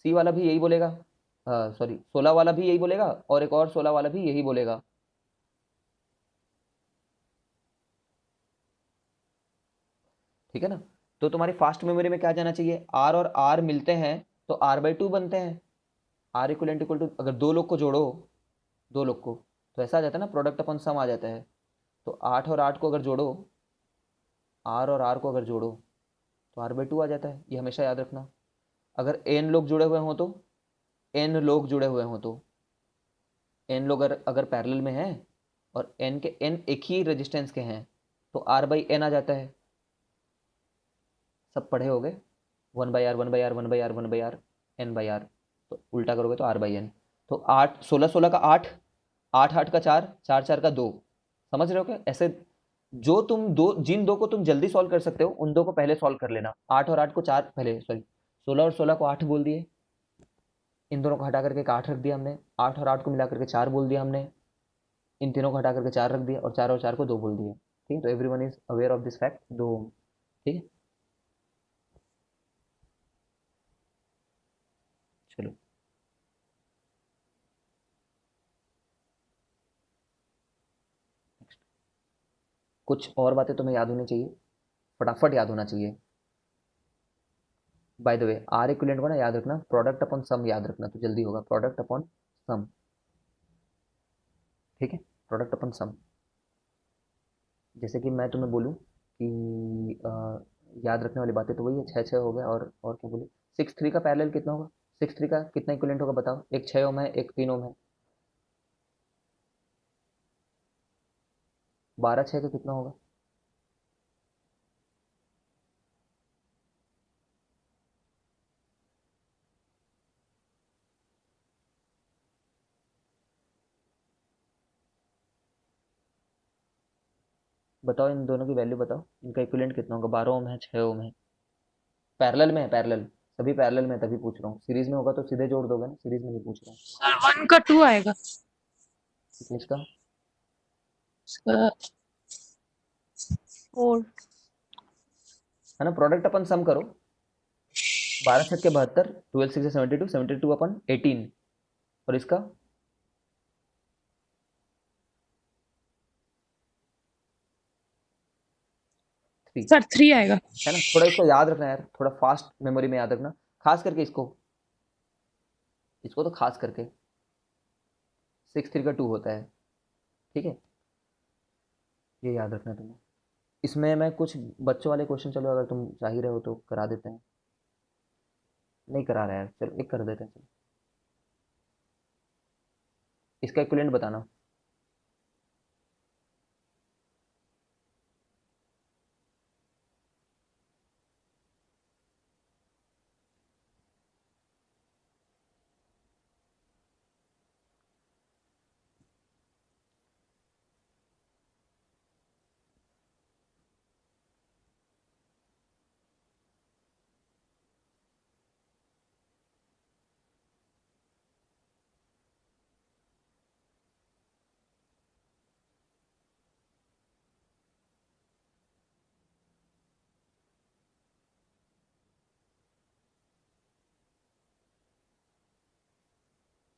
सी वाला भी यही बोलेगा, सॉरी 16 वाला भी यही बोलेगा, और एक और 16 वाला भी यही बोलेगा। ठीक है ना, तो तुम्हारी फास्ट मेमोरी में क्या जाना चाहिए, आर और आर मिलते हैं तो r/2 बनते हैं। आर इक्वल टू, अगर दो लोग को जोड़ो, दो लोग को, तो ऐसा आ जाता है ना, प्रोडक्ट अपॉन सम आ जाता है। तो 8 और 8 को अगर जोड़ो, आर और आर को अगर जोड़ो, तो r/2 आ जाता है, ये हमेशा याद रखना। अगर n लोग जुड़े हुए हों तो, n लोग जुड़े हुए हों तो, n लोग अगर अगर पैरेलल में हैं और n के n एक ही रेजिस्टेंस के हैं, तो r/n आ जाता है। सब पढ़े हो गए, 1/r 1/r 1/r 1/r n/r, तो उल्टा करोगे तो r/n। तो 8 16 16 का 8, 8 8 का 4, 4 4 का 2। समझ रहे हो क्या? ऐसे जो तुम दो, जिन दो को तुम जल्दी सॉल्व कर सकते हो, उन दो को पहले सॉल्व कर लेना। 8 और 8 को 4 पहले, सॉरी 16 और 16 को 8 बोल दिए, इन दोनों को हटा करके एक 8 रख दिया हमने, 8 और 8 को मिला करके 4 बोल दिया हमने, इन तीनों को हटा करके 4 रख दिया, और 4 को 2 बोल दिया। ठीक है, तो everyone is aware of this fact, 2 ओम। ठीक है, चलो। कुछ और बातें तुम्हें याद होनी चाहिए, फटाफट याद होना चाहिए। By the way, R equivalent को ना याद रखना, प्रोडक्ट अपॉन सम याद रखना, तो जल्दी होगा, प्रोडक्ट अपॉन सम। ठीक है, प्रोडक्ट अपॉन सम। जैसे कि मैं तुम्हें बोलूँ कि याद रखने वाली बातें तो वही है, 6 6 हो गया, और क्या बोले, 6 3 का पैरेलल कितना होगा, 6 3 का कितना इक्विवेलेंट होगा बताओ, एक 6 ओम है, एक 3 ओम है, 12 6 का कितना होगा? बताओ, इन दोनों की वैल्यू बताओ, इनका इक्विवेलेंट कितना होगा, 12 ओम है, 6 ओम है, पैरेलल में है, पैरेलल, सभी पैरेलल में है, तभी पूछ रहा हूँ, सीरीज में होगा तो सीधे जोड़ दोगे ना, सीरीज में नहीं पूछ रहा हूँ। सर 1 का 2 आएगा। कितने इसका? सर 4। है ना, प्रोडक्ट अपन सम करो, 12 छक्के 72, 12 6 72, 72 अपन 18, और इसका 3 सर 3 आएगा। है ना। थोड़ा इसको याद रखना यार, थोड़ा फास्ट मेमोरी में याद रखना, खास करके इसको तो खास करके 6 3 का 2 होता है, ठीक है, ये याद रखना तुम्हें। इसमें मैं कुछ बच्चों वाले क्वेश्चन, चलो अगर तुम चाह ही रहे हो तो करा देते हैं, नहीं करा रहा है यार, चलो एक कर देते हैं, चलो इसका इक्विवेलेंट बताना।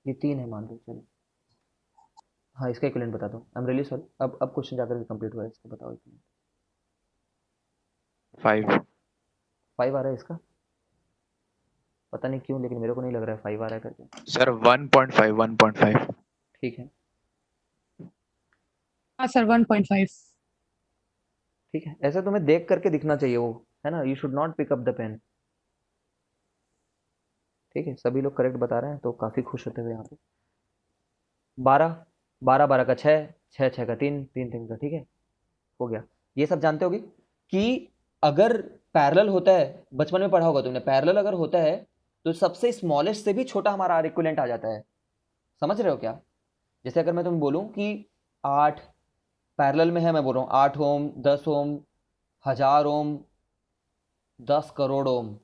ये 3 है मान लो, चलो हाँ इसका इक्विवेलेंट बता दो। आई एम रियली सॉरी, अब क्वेश्चन जाकर के कंप्लीट हुआ है, इसका बताओ इक्विवेलेंट। 5। 5 आ रहा है इसका, पता नहीं क्यों, लेकिन मेरे को नहीं लग रहा है 5 आ रहा है करके। सर 1.5 1.5। ठीक है, हाँ सर 1.5। ठीक है, ऐसा तुम्हें देख करके दिखना चाहिए वो, है ना, you should not pick up the pen. ठीक है, सभी लोग करेक्ट बता रहे हैं तो काफ़ी खुश होते हुए यहाँ पे। 12, 12 12 का 6, 6 6 का 3, 3 3 का, ठीक है, हो गया। ये सब जानते होगे कि अगर पैरेलल होता है, बचपन में पढ़ा होगा तुमने, पैरेलल अगर होता है तो सबसे स्मॉलेस्ट से भी छोटा हमारा आर इक्विवेलेंट आ जाता है। समझ रहे हो क्या? जैसे अगर मैं तुम्हें बोलूं कि 8 पैरेलल में है, मैं बोल रहा हूँ 8 ओम, 10 ओम, 1000 ओम, 10 करोड़ ओम,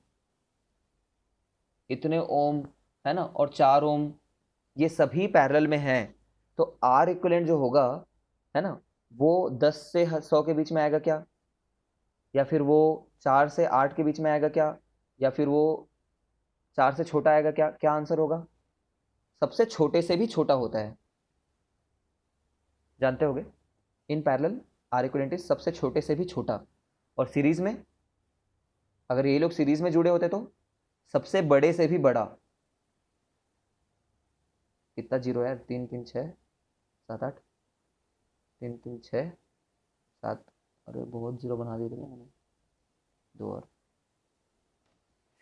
इतने ओम, है ना, और 4 ओम, ये सभी पैरेलल में हैं। तो आर इक्विवेलेंट जो होगा, है ना, वो 10 से 100 के बीच में आएगा क्या, या फिर वो 4 से 8 के बीच में आएगा क्या, या फिर वो 4 से छोटा आएगा क्या? क्या आंसर होगा? सबसे छोटे से भी छोटा होता है, जानते होगे। In parallel R equivalent is सबसे छोटे से भी छोटा, और सीरीज में अगर ये लोग सीरीज में जुड़े होते तो सबसे बड़े से भी बड़ा। कितना जीरो है यार, 3 3 6 7 8, 3 3 6 7, अरे बहुत जीरो बना दिए थे मैंने, दो और।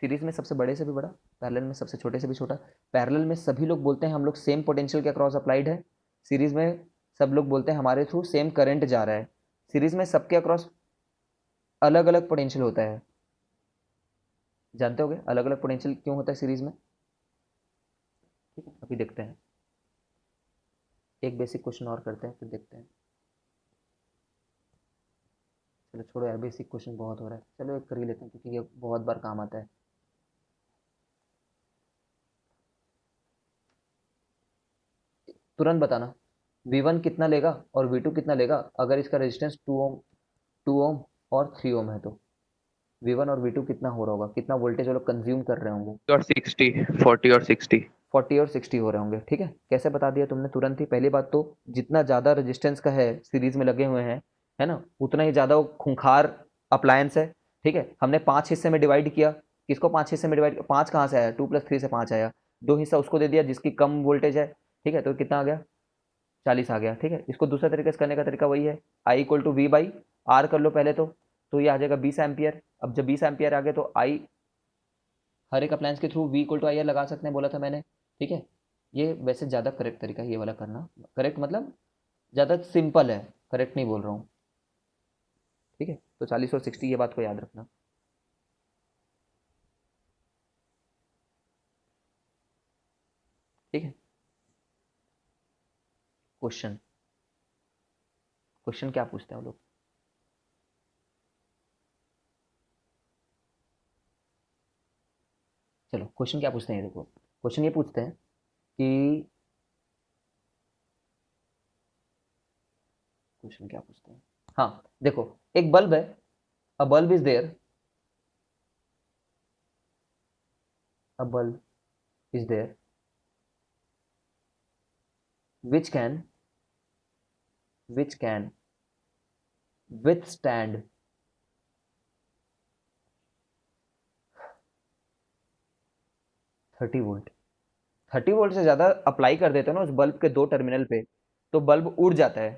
सीरीज में सबसे बड़े से भी बड़ा, पैरेलल में सबसे छोटे से भी छोटा। पैरेलल में सभी लोग बोलते हैं हम लोग सेम पोटेंशियल के अक्रॉस अप्लाइड है, सीरीज में सब लोग बोलते हैं हमारे थ्रू सेम करंट जा रहा है। सीरीज में सबके अक्रॉस अलग अलग पोटेंशियल होता है, जानते होगे अलग अलग पोटेंशियल क्यों होता है सीरीज में। ठीक है, अभी देखते हैं, एक बेसिक क्वेश्चन और करते हैं फिर देखते हैं। चलो छोड़ो यार, बेसिक क्वेश्चन बहुत हो रहा है, चलो एक कर ही लेते हैं क्योंकि ये बहुत बार काम आता है। तुरंत बताना V1 कितना लेगा और V2 कितना लेगा अगर इसका रेजिस्टेंस 2 ओम, 2 ओम और 3 ओम है तो। V1 और V2 कितना हो रहा होगा, कितना वोल्टेज वो लोग कंज्यूम कर रहे होंगे। और 60, 40 और 60। 40 और 60 हो रहे होंगे, ठीक है, कैसे बता दिया तुमने तुरंत ही। पहली बात तो जितना ज़्यादा रेजिस्टेंस का है सीरीज में लगे हुए हैं, है ना, उतना ही ज़्यादा वो खूंखार अप्लायंस है। ठीक है, हमने 5 हिस्से में डिवाइड किया, किसको 5 हिस्से में डिवाइड, 5 कहाँ से आया, 2 + 3 से 5 आया, 2 हिस्सा उसको दे दिया जिसकी कम वोल्टेज है। ठीक है, तो कितना आ गया, 40 आ गया। ठीक है, इसको दूसरा तरीके से करने का तरीका वही है, I equal to V by R कर लो पहले तो ये आ जाएगा 20 एम्पियर। अब जब 20 एम्पियर आ गए तो आई, हर एक अप्लायंस के through V equal to I R लगा सकते हैं, बोला था मैंने। ठीक है, ये वैसे ज़्यादा करेक्ट तरीका है ये वाला करना, करेक्ट मतलब ज़्यादा सिंपल है, करेक्ट नहीं बोल रहा हूँ। ठीक है, तो 40 और 60 ये बात को याद रखना। ठीक है, क्वेश्चन, क्वेश्चन क्या पूछते हैं वो लोग। चलो क्वेश्चन क्या पूछते हैं, ये देखो क्वेश्चन ये पूछते हैं कि, क्वेश्चन क्या पूछते हैं, हाँ देखो, एक बल्ब है, a bulb is there, a bulb is there which can which can withstand 30 volt, 30 volt से ज़्यादा अप्लाई कर देते हो ना उस बल्ब के 2 टर्मिनल पे, तो बल्ब उड़ जाता है।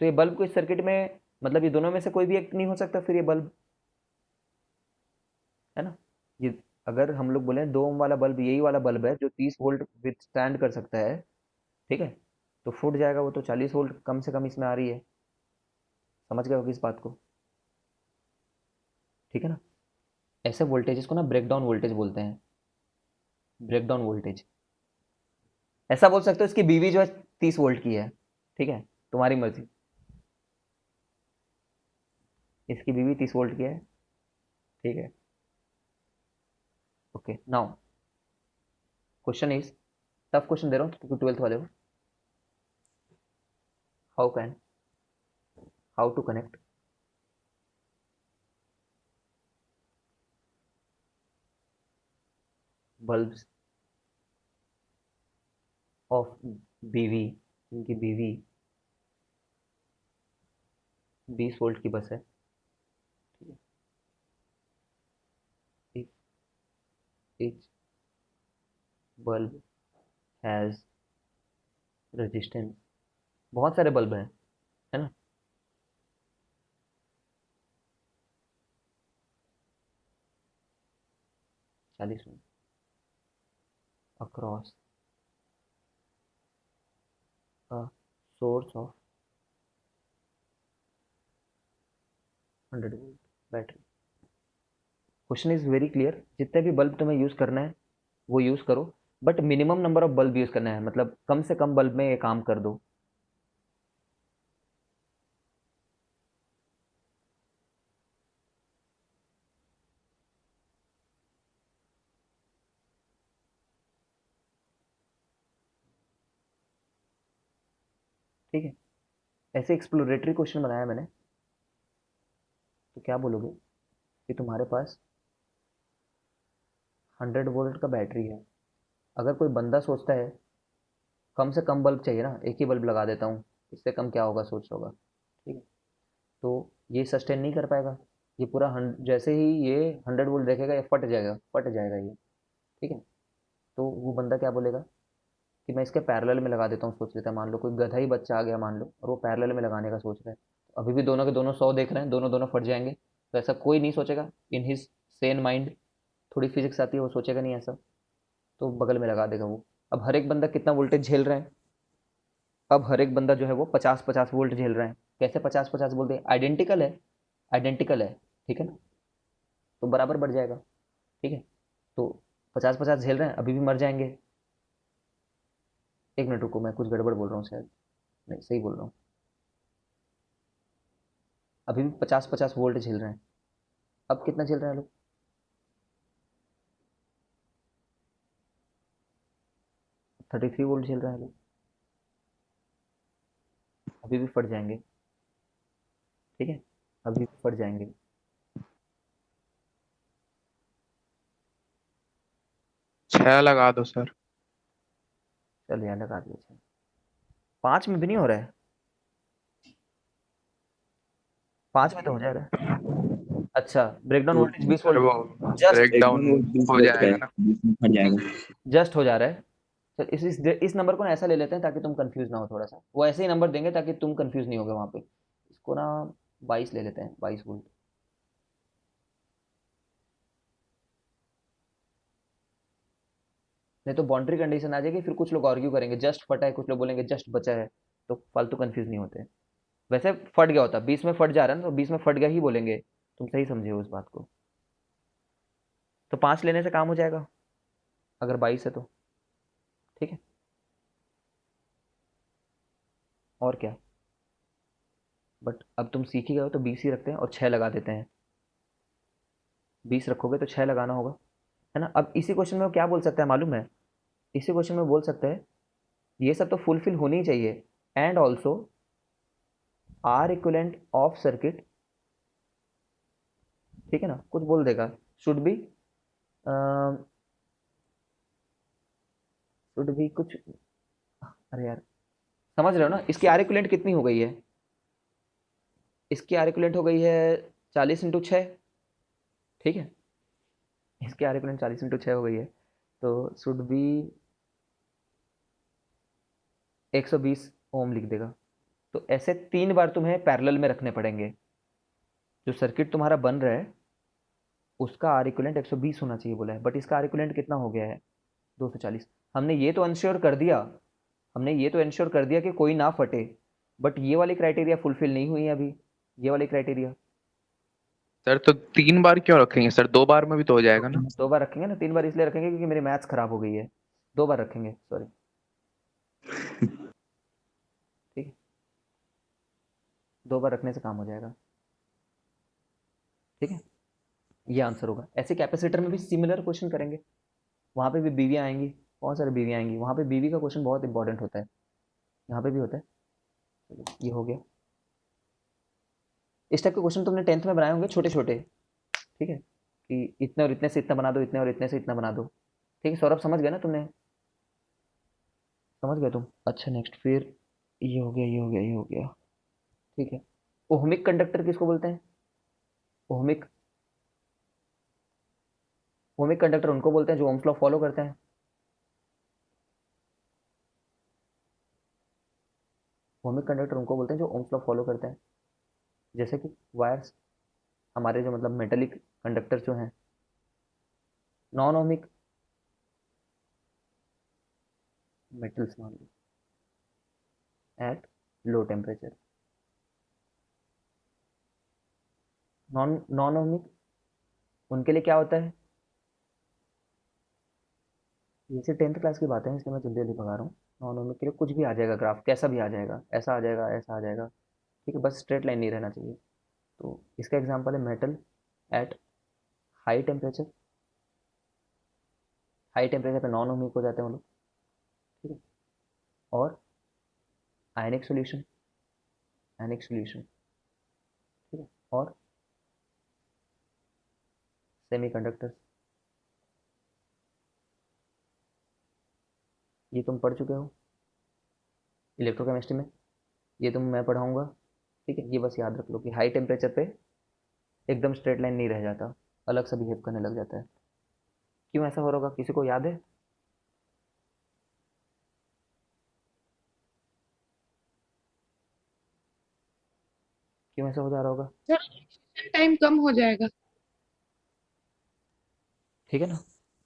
तो ये बल्ब को इस सर्किट में, मतलब ये दोनों में से कोई भी एक नहीं हो सकता फिर ये बल्ब, है ना? ये अगर हम लोग बोले 2 ओम वाला बल्ब यही वाला बल्ब है जो 30 वोल्ट विथस्टैंड कर सकता है, ठीक है? तो फूट जाएगा वो, तो 40 वोल्ट कम से कम इसमें आ रही है। समझ गए हो इस बात को? ठीक है ना? ऐसे वोल्टेजेस को ना ब्रेकडाउन वोल्टेज बोलते हैं, ब्रेकडाउन वोल्टेज। ऐसा बोल सकते हो इसकी बीवी जो है 30 वोल्ट की है, ठीक है? तुम्हारी मर्जी, इसकी बीवी 30 वोल्ट की है, ठीक है? Okay, now question is, tough question दे रहा हूँ क्योंकि 12th वाले हो। How to connect bulbs of बीवी, इनकी बीवी 20 वोल्ट की बस है, ठीक है? each bulb has resistance, बहुत सारे बल्ब हैं, है ना? चालीस में across a source of 100 volt battery. Question is very clear, जितने भी बल्ब तुम्हें यूज करना है वो यूज करो, but minimum number of bulb use करना है, मतलब कम से कम बल्ब में ये काम कर दो। ठीक है? ऐसे एक्सप्लोरेटरी क्वेश्चन बनाया मैंने, तो क्या बोलोगे कि तुम्हारे पास 100 वोल्ट का बैटरी है, अगर कोई बंदा सोचता है कम से कम बल्ब चाहिए ना, एक ही बल्ब लगा देता हूँ, इससे कम क्या होगा सोच होगा, ठीक है? तो ये सस्टेन नहीं कर पाएगा, ये पूरा जैसे ही ये 100 वोल्ट देखेगा ये फट जाएगा, फट जाएगा ये, ठीक है? तो वो बंदा क्या बोलेगा कि मैं इसके पैरेलल में लगा देता हूँ, सोच लेता है, मान लो कोई गधा ही बच्चा आ गया मान लो, और वो पैरेलल में लगाने का सोच रहा है, तो अभी भी दोनों के दोनों 100 देख रहे हैं, दोनों दोनों फट जाएंगे, तो ऐसा कोई नहीं सोचेगा इन हिज सेन माइंड। थोड़ी फिजिक्स आती है, वो सोचेगा नहीं ऐसा, तो बगल में लगा देगा वो। अब हर एक बंदा कितना वोल्टेज झेल रहा है? अब हर एक बंदा जो है वो 50-50 वोल्ट झेल रहा है। कैसे 50-50 बोलते हैं? आइडेंटिकल है, आइडेंटिकल है, ठीक है ना? तो बराबर बढ़ जाएगा, ठीक है? तो 50-50 झेल रहे हैं, अभी भी मर जाएंगे। एक मिनट रुको, मैं कुछ गड़बड़ बोल रहा हूँ शायद, नहीं सही बोल रहा हूँ, अभी भी 50-50 वोल्ट झेल रहे हैं। अब कितना झेल रहे हैं लोग? 33 वोल्ट झेल रहे हैं लोग, अभी भी फट जाएंगे, ठीक है? अभी भी फट जाएंगे। 6 लगा दो सर। चल यार लगा दिया, 5 में भी नहीं हो रहा है, 5 में तो हो जा रहा है। अच्छा, ब्रेकडाउन तो वोल्टेज 20 सर वोल्ट, वो जस्ट ब्रेक डाउन एकदम वो 20 हो वोल्ट का जाएगा है, ना। 20 में फट जाएगा। जस्ट हो जा रहा है। चल इस नंबर को ना ऐसा ले लेते हैं ताकि तुम कंफ्यूज ना हो थोड़ा सा, वो ऐसे ही नंबर देंगे ताकि तुम कंफ्यूज नहीं होगे वहाँ पे। इसको ना 22 ले लेते हैं, 22 वोल्ट। नहीं तो बाउंड्री कंडीशन आ जाएगी, फिर कुछ लोग आर्ग्यू करेंगे जस्ट फटा है, कुछ लोग बोलेंगे जस्ट बचा है, तो फालतू कंफ्यूज नहीं होते। वैसे फट गया होता, 20 में फट जा रहा है ना, तो 20 में फट गया ही बोलेंगे। तुम सही समझे हो उस बात को। तो 5 लेने से काम हो जाएगा अगर 22 है तो, ठीक है? और क्या, बट अब तुम सीख ही गए हो तो 20 ही रखते हैं और 6 लगा देते हैं। 20 रखोगे तो 6 लगाना होगा, है ना? अब इसी क्वेश्चन में वो क्या बोल सकता है मालूम है? इसी क्वेश्चन में बोल सकता है ये सब तो फुलफिल होनी ही चाहिए, and also R equivalent of circuit, ठीक है ना? कुछ बोल देगा, शुड बी, शुड बी कुछ, अरे यार समझ रहे हो ना? इसकी आर इक्विवेलेंट कितनी हो गई है? इसकी आर इक्विवेलेंट हो गई है 40 × 6, ठीक है? इसकी आर इक्विवेलेंट 40 × 6 हो गई है, तो शुड बी 120 ओम लिख देगा। तो ऐसे 3 बार तुम्हें पैरेलल में रखने पड़ेंगे। जो सर्किट तुम्हारा बन रहा है उसका आर इक्विवेलेंट 120 होना चाहिए बोला है, बट इसका आर इक्विवेलेंट कितना हो गया है 240। हमने ये तो इंश्योर कर दिया, हमने ये तो इंश्योर कर दिया कि कोई ना फटे, बट ये वाली क्राइटेरिया फुलफिल नहीं हुई है अभी, ये वाली क्राइटेरिया। सर तो 3 बार क्यों रखेंगे सर, 2 बार में भी तो हो जाएगा ना। 2 बार रखेंगे ना, 3 बार इसलिए रखेंगे क्योंकि मेरी मैथ्स खराब हो गई है। 2 बार रखेंगे, सॉरी। ठीक है, 2 बार रखने से काम हो जाएगा। ठीक है, ये आंसर होगा। ऐसे कैपेसिटर में भी सिमिलर क्वेश्चन करेंगे, वहाँ पे भी बीवियाँ आएंगी, बहुत सारी बीवियाँ आएंगी, वहाँ पे बीवी का क्वेश्चन बहुत इंपॉर्टेंट होता है, यहाँ पे भी होता है। चलो, ये हो गया। इस टाइप के क्वेश्चन तुमने 10th में बनाए होंगे छोटे छोटे। ठीक है, कि इतने और इतने से इतना बना दो, इतने और इतने से इतना बना दो। ठीक है सौरभ, समझ गए ना तुमने, समझ गए तुम। अच्छा नेक्स्ट फिर, ये हो गया, ये हो गया, ये हो गया। ठीक है, ओहमिक कंडक्टर किसको बोलते हैं? ओहमिक, ओहमिक कंडक्टर उनको बोलते हैं जो ओम्स लॉ फॉलो करते हैं। ओहमिक कंडक्टर उनको बोलते हैं जो ओम्स लॉ फॉलो करते हैं। जैसे कि वायर्स, हमारे जो मतलब मेटेलिक कंडक्टर जो हैं। नॉन ओमिक, मेटल्स मान लो, at low temperature. Non non ohmic, उनके लिए क्या होता है? ये से 10th क्लास की बातें हैं, इसलिए मैं जल्दी जल्दी भगा रहा हूँ। नॉन ओमिक के लिए कुछ भी आ जाएगा, ग्राफ कैसा भी आ जाएगा, ऐसा आ जाएगा, ऐसा आ जाएगा। ठीक है, बस स्ट्रेट लाइन नहीं रहना चाहिए। तो इसका एग्जांपल है metal at high temperature. High temperature पे नॉन ओमिक हो जाते हैं वो लोग। ठीक है, और आयनिक सॉल्यूशन, आयनिक सॉल्यूशन। ठीक है, और सेमीकंडक्टर्स, ये तुम पढ़ चुके हो इलेक्ट्रोकेमिस्ट्री में, ये तुम मैं पढ़ाऊंगा। ठीक है, ये बस याद रख लो कि हाई टेम्परेचर पे एकदम स्ट्रेट लाइन नहीं रह जाता, अलग सा बिहेव करने लग जाता है। क्यों ऐसा हो रहा होगा, किसी को याद है? क्यों ऐसा हो जा रहा होगा? सर टाइम कम हो जाएगा। ठीक है ना,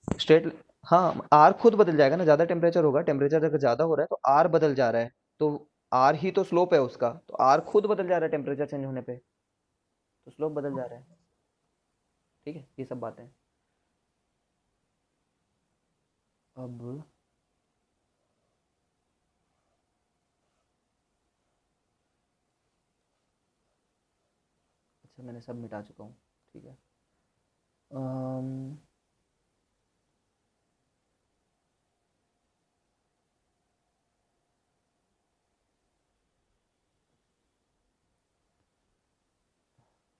स्ट्रेट, हाँ आर खुद बदल जाएगा ना, ज़्यादा टेम्परेचर होगा, टेम्परेचर अगर ज़्यादा हो रहा है तो आर बदल जा रहा है। तो आर ही तो स्लोप है उसका, तो आर खुद बदल जा रहा है टेम्परेचर चेंज होने पे, तो स्लोप बदल जा रहा है। ठीक है, ये सब बातें। अब अच्छा, मैंने सब मिटा चुका हूँ। ठीक है,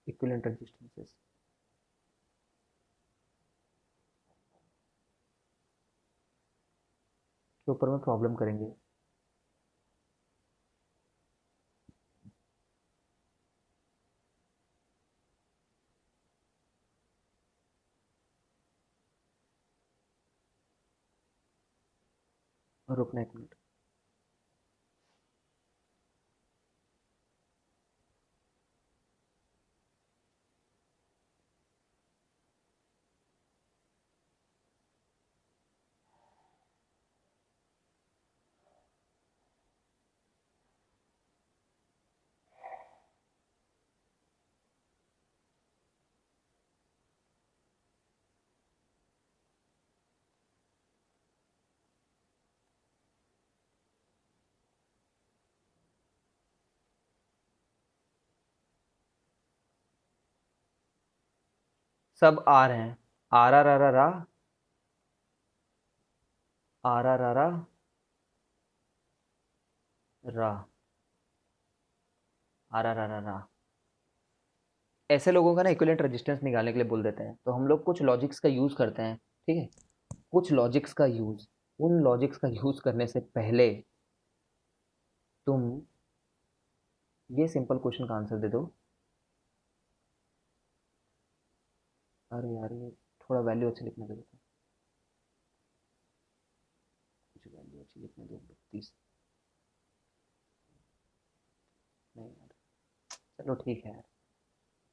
इक्विवेलेंट रेजिस्टेंसेस के ऊपर में प्रॉब्लम करेंगे। रुकना एक मिनट। सब आर हैं, R R R R R R R R रा, आर आर आर आर। ऐसे लोगों का ना इक्विवेलेंट रेजिस्टेंस निकालने के लिए बोल देते हैं, तो हम लोग कुछ लॉजिक्स का यूज़ करते हैं। ठीक है, कुछ लॉजिक्स का यूज़, उन लॉजिक्स का यूज़ करने से पहले तुम ये सिंपल क्वेश्चन का आंसर दे दो। अरे यार, ये थोड़ा वैल्यू अच्छे लिखने का देखो। बच्चे लिखने दो 32 नहीं यार, चलो ठीक है यार,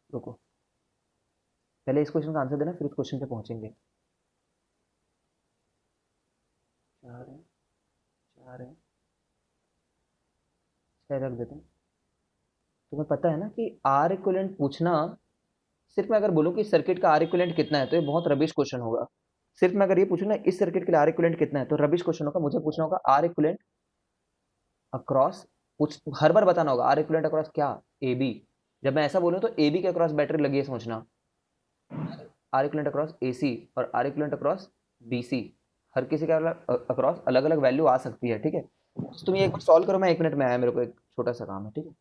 रुको, पहले इस क्वेश्चन का आंसर देना, फिर उस क्वेश्चन पे पहुंचेंगे। 4 है, 4 है, 6 रख देते हैं। तुम्हें पता है ना कि आर इक्विवेलेंट पूछना, सिर्फ मैं अगर बोलूँ कि सर्किट का आर इक्विवेलेंट कितना है तो ये बहुत रबिश क्वेश्चन होगा। सिर्फ मैं अगर ये पूछूँ ना इस सर्किट के लिए आर इक्विवेलेंट कितना है तो रबिश क्वेश्चन होगा। मुझे पूछना होगा आर इक्विवेलेंट अक्रॉस, कुछ हर बार बताना होगा आर इक्विवेलेंट अक्रॉस क्या, ए बी। जब मैं ऐसा बोलूँ तो ए बी के अक्रॉस बैटरी लगी है समझना, R equivalent across A C और R equivalent across B C, हर किसी का अक्रॉस अलग अलग वैल्यू आ सकती है, ठीक है। तुम ये एक बार सॉल्व करो, मैं 1 मिनट में आया, मेरे को एक छोटा सा काम है, ठीक है।